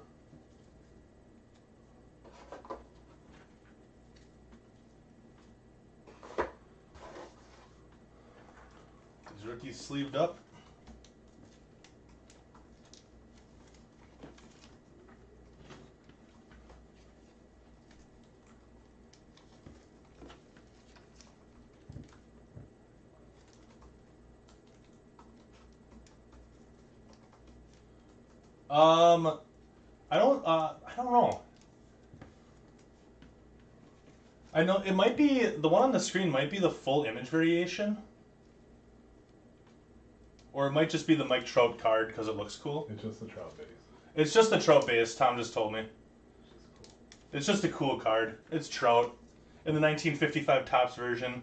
These rookies sleeved up. I don't know. I know it might be the one on the screen might be the full image variation, or it might just be the Mike Trout card because it looks cool. It's just the Trout base. It's just the Trout base. Tom just told me. It's just a cool card. It's Trout in the 1955 Topps version.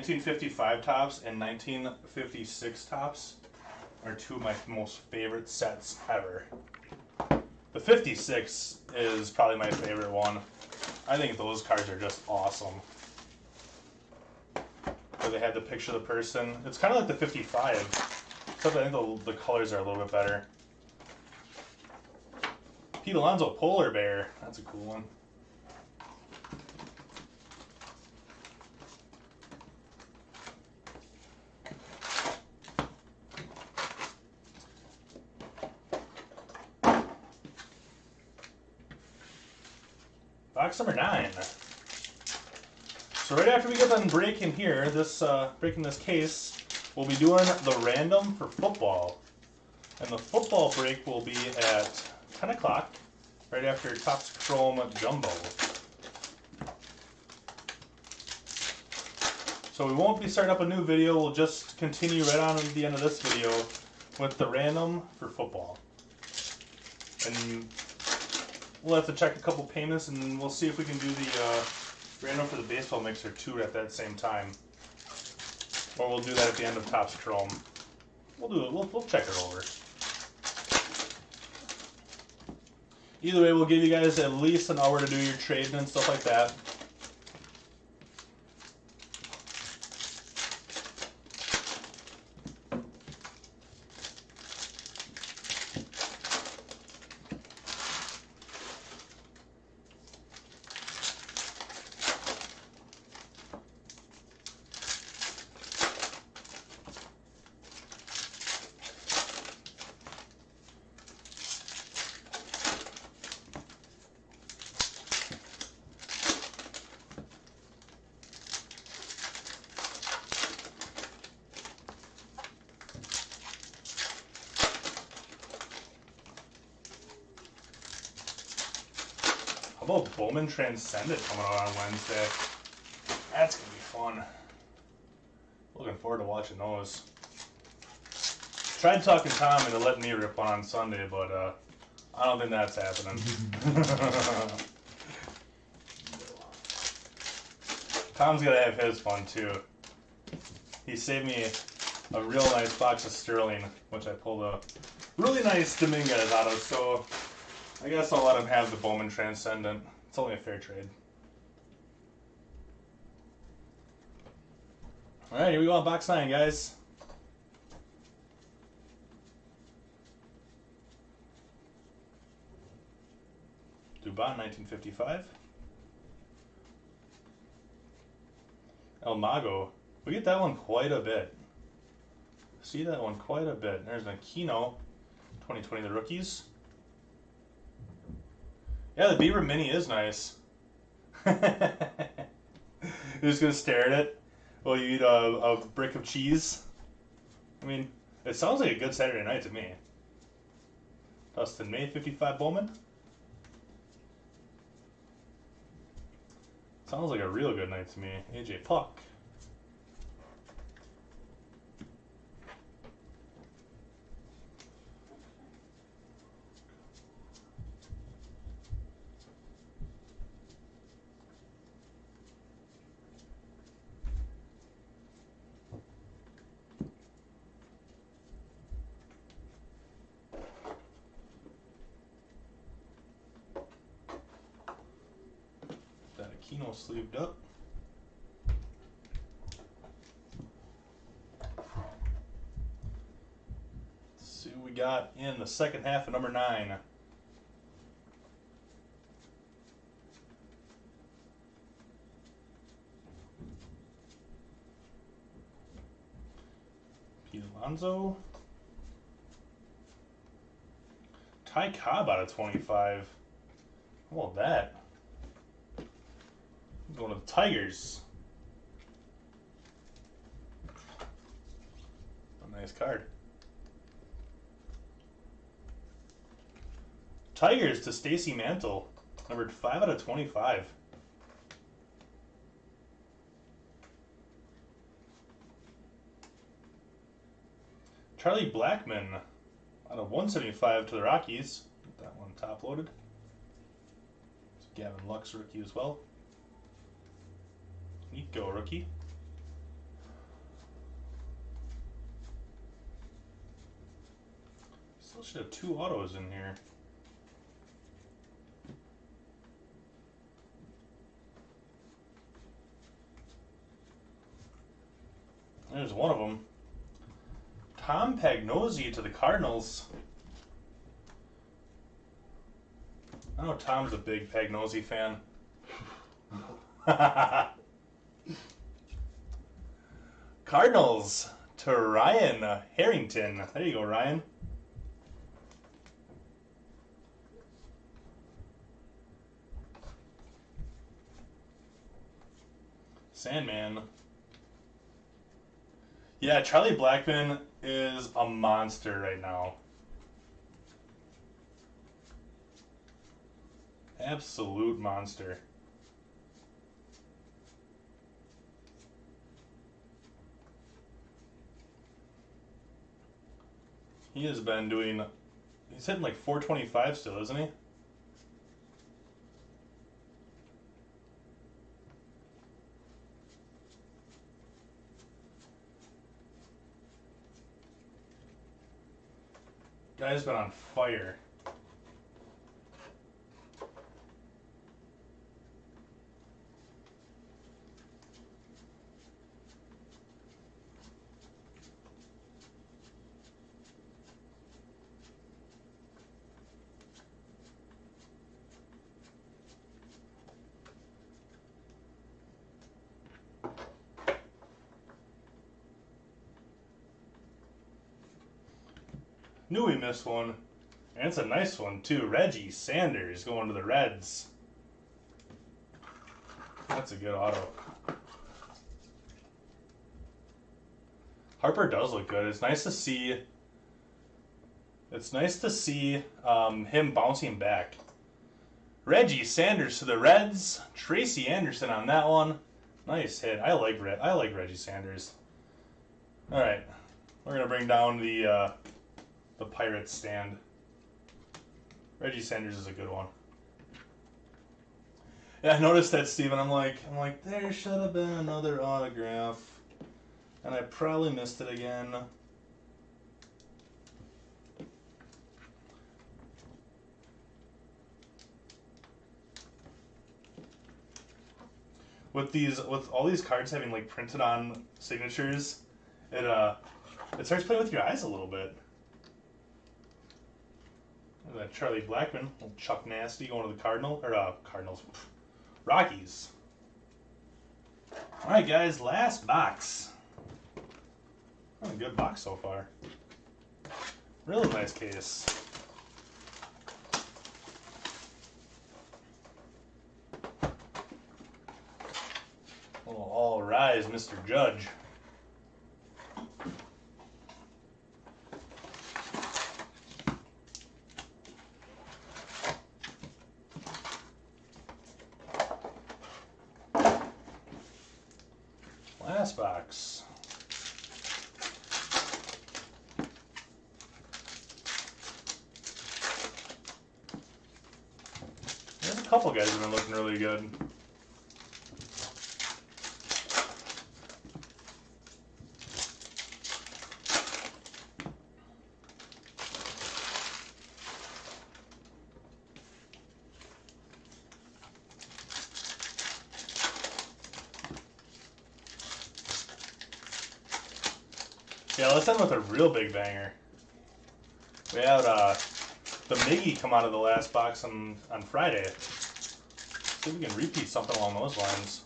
'55 Topps and 1956 Topps are two of my most favorite sets ever. The 56 is probably my favorite one. I think those cards are just awesome. Where they had the picture of the person. It's kind of like the 55, except I think the colors are a little bit better. Pete Alonso Polar Bear. That's a cool one. Box number 9. So right after we get done breaking here, breaking this case, we'll be doing the random for football. And the football break will be at 10 o'clock, right after Topps Chrome Jumbo. So we won't be starting up a new video, we'll just continue right on to the end of this video with the random for football. And we'll have to check a couple payments, and we'll see if we can do the random for the baseball mixer too at that same time. Or we'll do that at the end of Topps Chrome. We'll do it. We'll check it over. Either way, we'll give you guys at least an hour to do your trading and stuff like that. How about Bowman Transcendent coming out on Wednesday? That's going to be fun. Looking forward to watching those. Tried talking Tom into letting me rip one on Sunday, but I don't think that's happening. Tom's got to have his fun too. He saved me a real nice box of Sterling, which I pulled a really nice Dominguez out of. So I guess I'll let him have the Bowman Transcendent. It's only a fair trade. All right, here we go on box 9, guys. Dubon, 1955. El Mago. We get that one quite a bit. See that one quite a bit. There's an Aquino, 2020, the rookies. Yeah, the Bieber Mini is nice. You're just going to stare at it while you eat a brick of cheese. I mean, it sounds like a good Saturday night to me. Dustin May, 55 Bowman. Sounds like a real good night to me. AJ Puck. Aquino sleeved up. Let's see what we got in the second half of number 9. Pete Alonso. Ty Cobb out of 25. How about that? Going to the Tigers. A nice card. Tigers to Stacy Mantle, numbered 5 out of 25. Charlie Blackmon out of 175 to the Rockies. Get that one top loaded. It's Gavin Lux rookie as well. Nico rookie. Still should have 2 autos in here. There's one of them. Tom Pagnozzi to the Cardinals. I know Tom's a big Pagnozzi fan. Cardinals to Ryan Harrington. There you go, Ryan. Sandman. Yeah, Charlie Blackmon is a monster right now. Absolute monster. He has been doing, he's hitting like 425 still, isn't he? Guy's been on fire. Knew we missed one. And it's a nice one, too. Reggie Sanders going to the Reds. That's a good auto. Harper does look good. It's nice to see. It's nice to see him bouncing back. Reggie Sanders to the Reds. Tracy Anderson on that one. Nice hit. I like Reggie Sanders. All right, we're gonna bring down the Pirates stand. Reggie Sanders is a good one. Yeah, I noticed that, Steven. I'm like, there should have been another autograph. And I probably missed it again. With all these cards having like printed on signatures, it starts playing with your eyes a little bit. And that Charlie Blackmon, little Chuck Nasty going to the Cardinals, Rockies. All right, guys, last box. Oh, a good box so far. Really nice case. All rise, Mr. Judge. Last box. There's a couple guys that have been looking really good. Yeah, let's end with a real big banger. We had the Miggy come out of the last box on Friday. See if we can repeat something along those lines.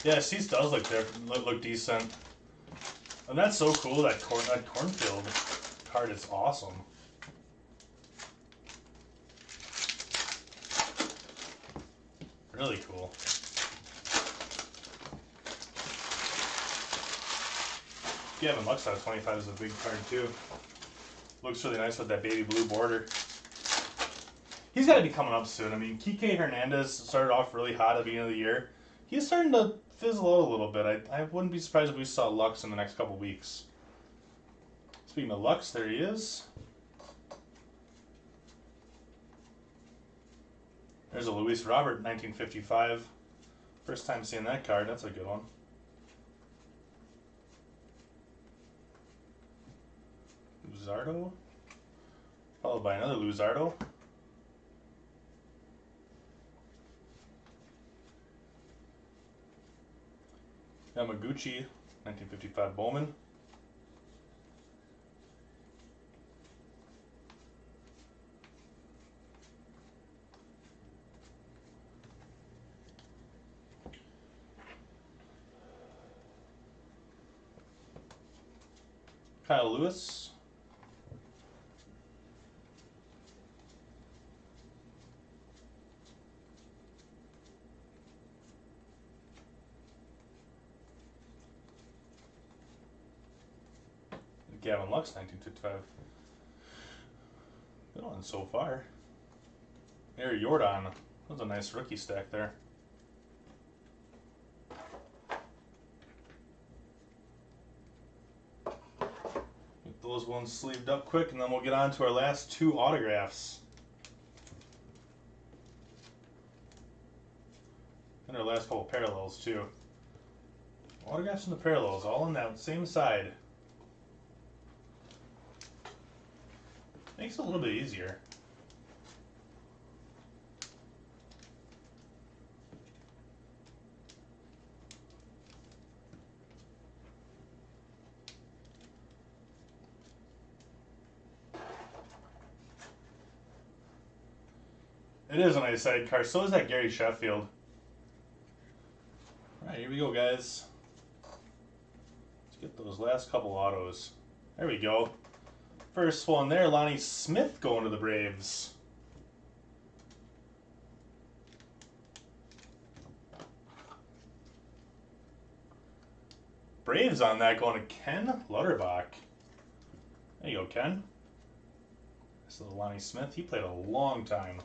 Yeah, Cease does look decent. And that's so cool, that cornfield card is awesome. Really cool. Gavin Lux out of 25 is a big card too. Looks really nice with that baby blue border. He's got to be coming up soon. I mean, Kike Hernandez started off really hot at the beginning of the year. He's starting to fizzle out a little bit. I wouldn't be surprised if we saw Lux in the next couple weeks. Speaking of Lux, there he is. There's a Luis Robert, 1955. First time seeing that card. That's a good one. Luzardo. Followed by another Luzardo. Yamaguchi, 1955 Bowman. Kyle Lewis. Gavin Lux, 1955. Good one so far. Harry Jordan. That was a nice rookie stack there. Get those ones sleeved up quick, and then we'll get on to our last two autographs. And our last couple parallels, too. Autographs and the parallels, all on that same side. Makes it a little bit easier. It is a nice sidecar. So is that Gary Sheffield. Alright, here we go, guys. Get those last couple autos. There we go. First one there, Lonnie Smith going to the Braves. Braves on that going to Ken Lutterbach. There you go, Ken. This little Lonnie Smith, he played a long time.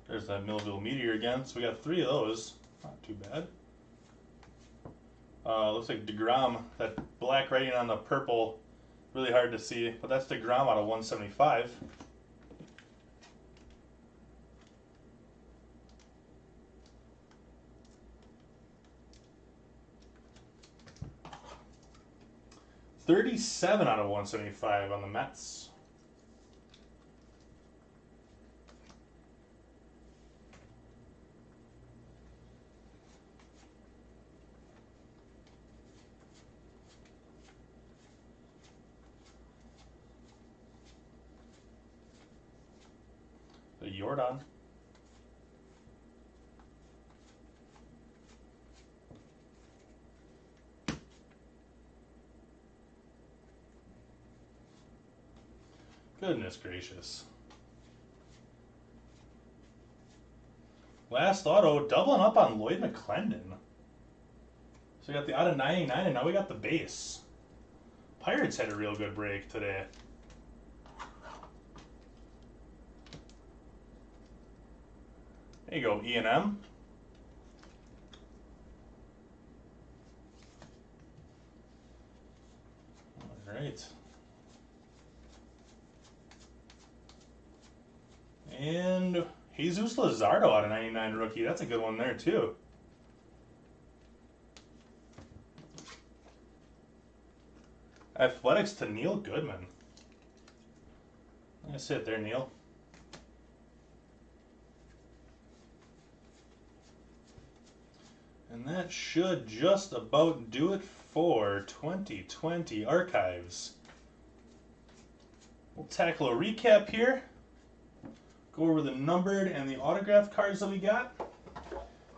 There's that Millville Meteor again. So we got 3 of those. Not too bad. Looks like DeGrom. That black writing on the purple. Really hard to see. But that's DeGrom out of 175. $37 out of 175 on the Mets. The Jordan. Goodness gracious. Last auto, doubling up on Lloyd McClendon. So we got the out of 99, and now we got the base. Pirates had a real good break today. There you go, E&M. All right. And Jesus Luzardo out of 99 rookie. That's a good one there, too. Athletics to Neil Goodman. Nice hit there, Neil. And that should just about do it for 2020 Archives. We'll tackle a recap here. Go over the numbered and the autograph cards that we got.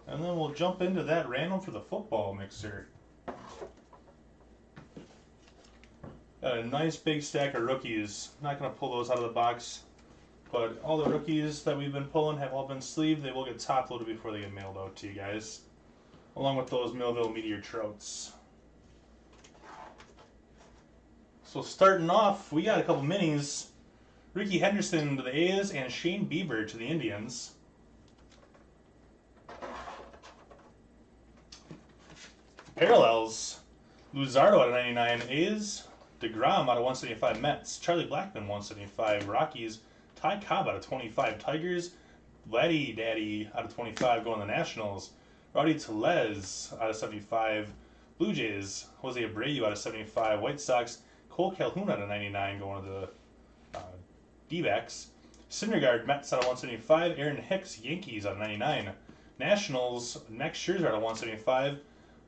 And then we'll jump into that random for the football mixer. Got a nice big stack of rookies. Not going to pull those out of the box. But all the rookies that we've been pulling have all been sleeved. They will get top loaded before they get mailed out to you guys. Along with those Millville Meteor Trouts. So starting off, we got a couple minis. Ricky Henderson to the A's and Shane Bieber to the Indians. Parallels. Luzardo out of 99 A's. DeGrom out of 175 Mets. Charlie Blackmon 175 Rockies. Ty Cobb out of 25 Tigers. Vladdy Daddy out of 25 going to the Nationals. Rowdy Tellez out of 75 Blue Jays. Jose Abreu out of 75 White Sox. Cole Calhoun out of 99 going to the D-backs. Syndergaard Mets out of 175. Aaron Hicks Yankees out of 99. Nationals Max Scherzer out of 175.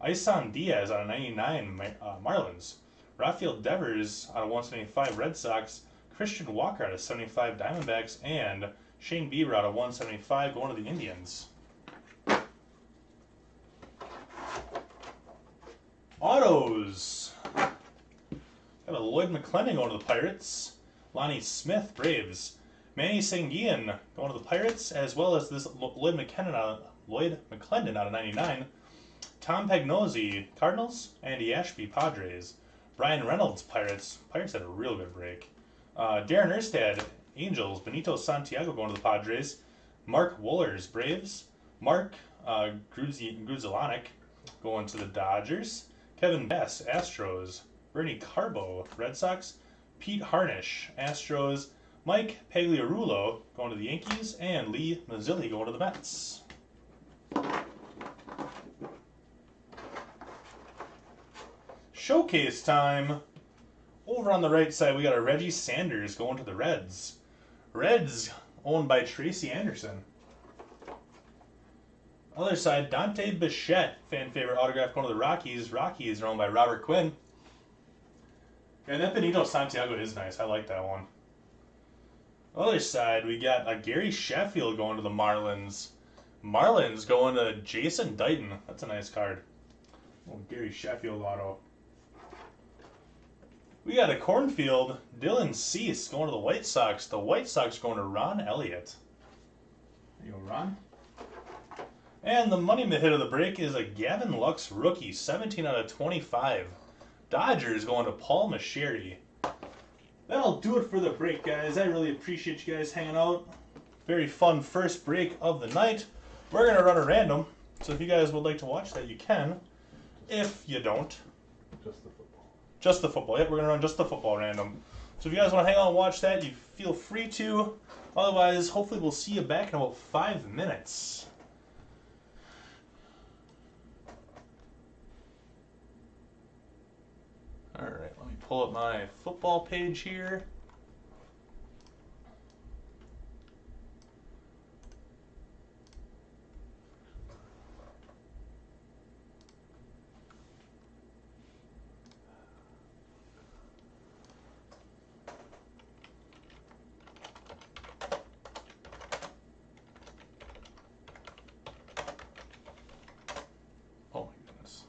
Isan Diaz out of 99 Marlins. Rafael Devers out of 175 Red Sox. Christian Walker out of 75 Diamondbacks. And Shane Bieber out of 175 going to the Indians. Autos. Got a Lloyd McClendon going to the Pirates. Lonnie Smith, Braves. Manny Sanguian going to the Pirates, as well as this Lloyd McClendon out of 99. Tom Pagnozzi, Cardinals. Andy Ashby, Padres. Brian Reynolds, Pirates. Pirates had a real good break. Darren Erstad, Angels. Benito Santiago going to the Padres. Mark Wohlers, Braves. Mark Grudzielanek going to the Dodgers. Kevin Bass, Astros. Bernie Carbo, Red Sox. Pete Harnish, Astros. Mike Pagliarulo going to the Yankees. And Lee Mazzilli going to the Mets. Showcase time. Over on the right side, we got a Reggie Sanders going to the Reds. Reds owned by Tracy Anderson. Other side, Dante Bichette, fan favorite autograph going to the Rockies. Rockies are owned by Robert Quinn. And that Benito Santiago is nice. I like that one. Other side, we got Gary Sheffield going to the Marlins. Marlins going to Jason Dighton. That's a nice card. Oh, Gary Sheffield auto. We got a cornfield. Dylan Cease going to the White Sox. The White Sox going to Ron Elliott. There you go, Ron. And the money hit of the break is a Gavin Lux rookie, 17 out of 25. Dodgers going to Paul Macheri. That'll do it for the break, guys. I really appreciate you guys hanging out. Very fun first break of the night. We're going to run a random, so if you guys would like to watch that, you can. If you don't. Just the football. Just the football. Yep, we're going to run just the football random. So if you guys want to hang out and watch that, you feel free to. Otherwise, hopefully we'll see you back in about 5 minutes. Alright, let me pull up my football page here. Oh my goodness.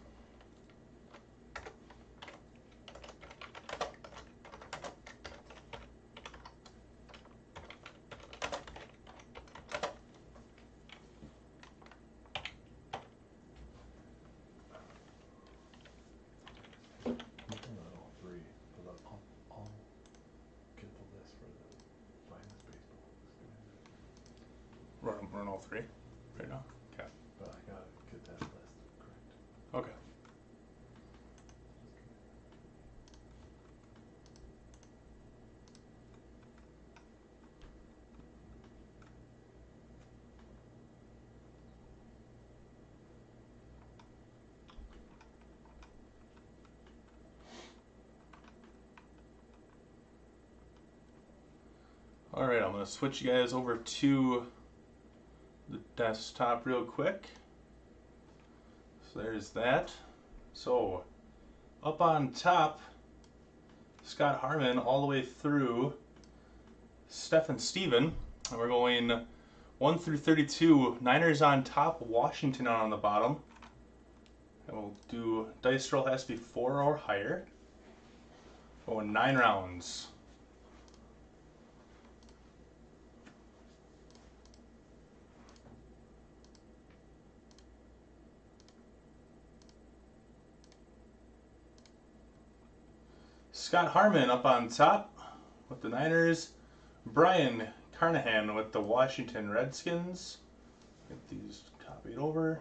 Not all three, but I'll get the list for the finest baseball. Run all three right now? Okay. But I gotta get that list correct. Okay. Alright, I'm going to switch you guys over to the desktop real quick. So there's that. So, up on top, Scott Harmon all the way through Stephen Steven. And we're going 1 through 32. Niners on top, Washington on the bottom. And we'll do dice roll has to be 4 or higher. Going 9 rounds. Scott Harmon up on top with the Niners. Brian Carnahan with the Washington Redskins. Get these copied over.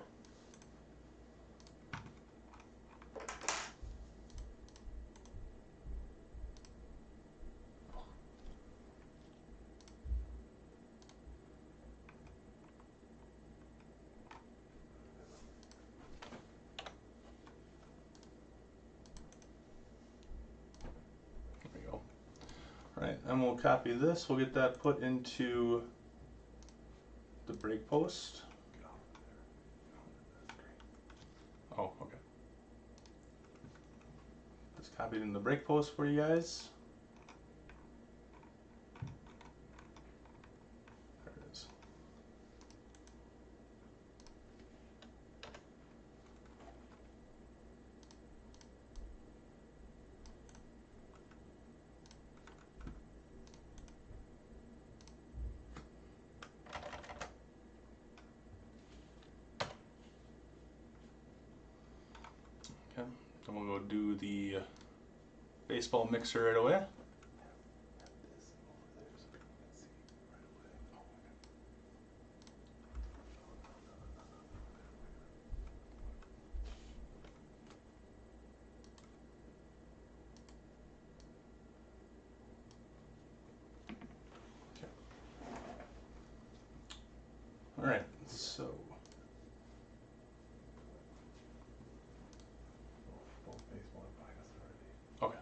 Right, and we'll copy this. We'll get that put into the break post. Oh, okay. It's copied in the break post for you guys. There it is. Okay, then we'll go do the baseball mixer right away. All right, so Both baseball and finest already. okay.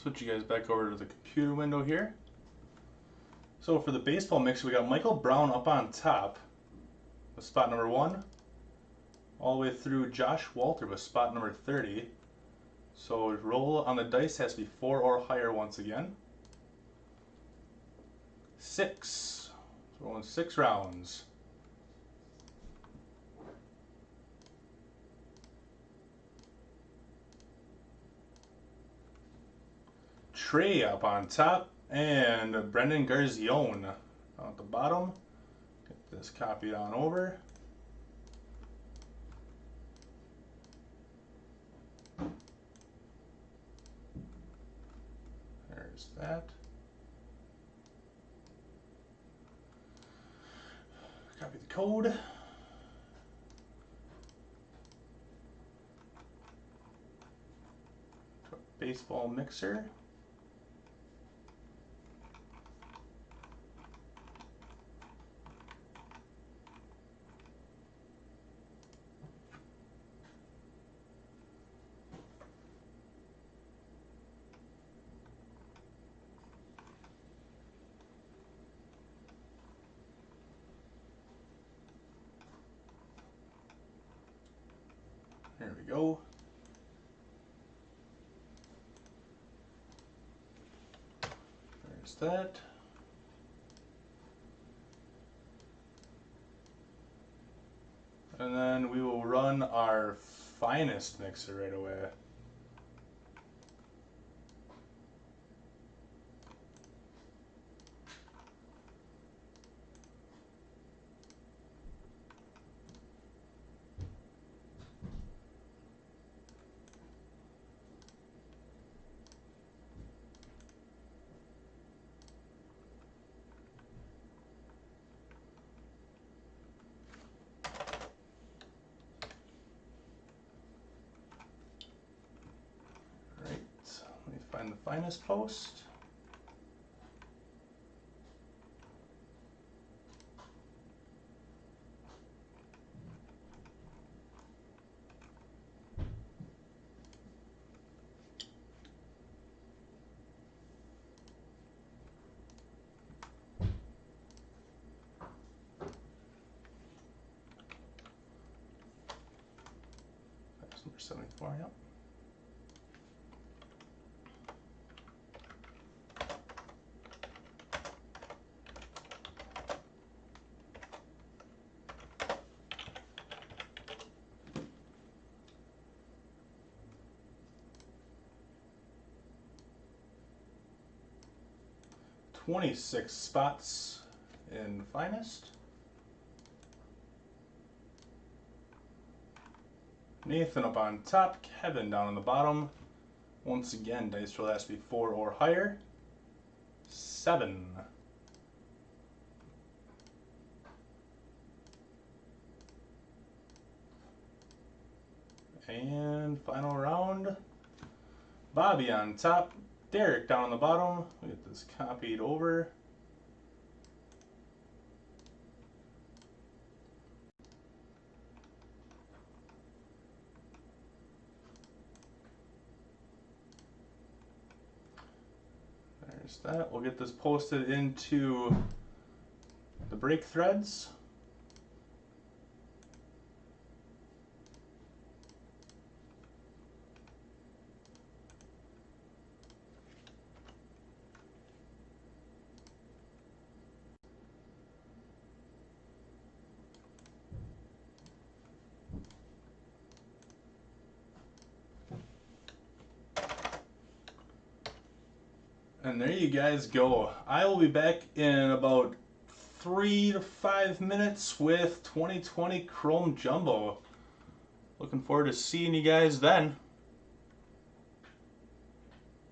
switch you guys back over to the computer window here. So for the baseball mixer, we got Michael Brown up on top with spot number 1, all the way through Josh Walter with spot number 30. So roll on the dice has to be 4 or higher once again. 6. So rolling 6 rounds. Trey up on top, and Brendan Garzione down at the bottom. Get this copied on over. There's that. Copy the code. Baseball mixer. There we go. There's that. And then we will run our finest mixer right away. Let me find the finest post. That's number 74, yep. $26 spots in finest. Nathan up on top, Kevin down on the bottom. Once again, dice roll has to be 4 or higher. 7. And final round. Bobby on top, Derek down on the bottom. We get this copied over. There's that. We'll get this posted into the break threads. And there you guys go. I will be back in about 3 to 5 minutes with 2020 Chrome Jumbo. Looking forward to seeing you guys then.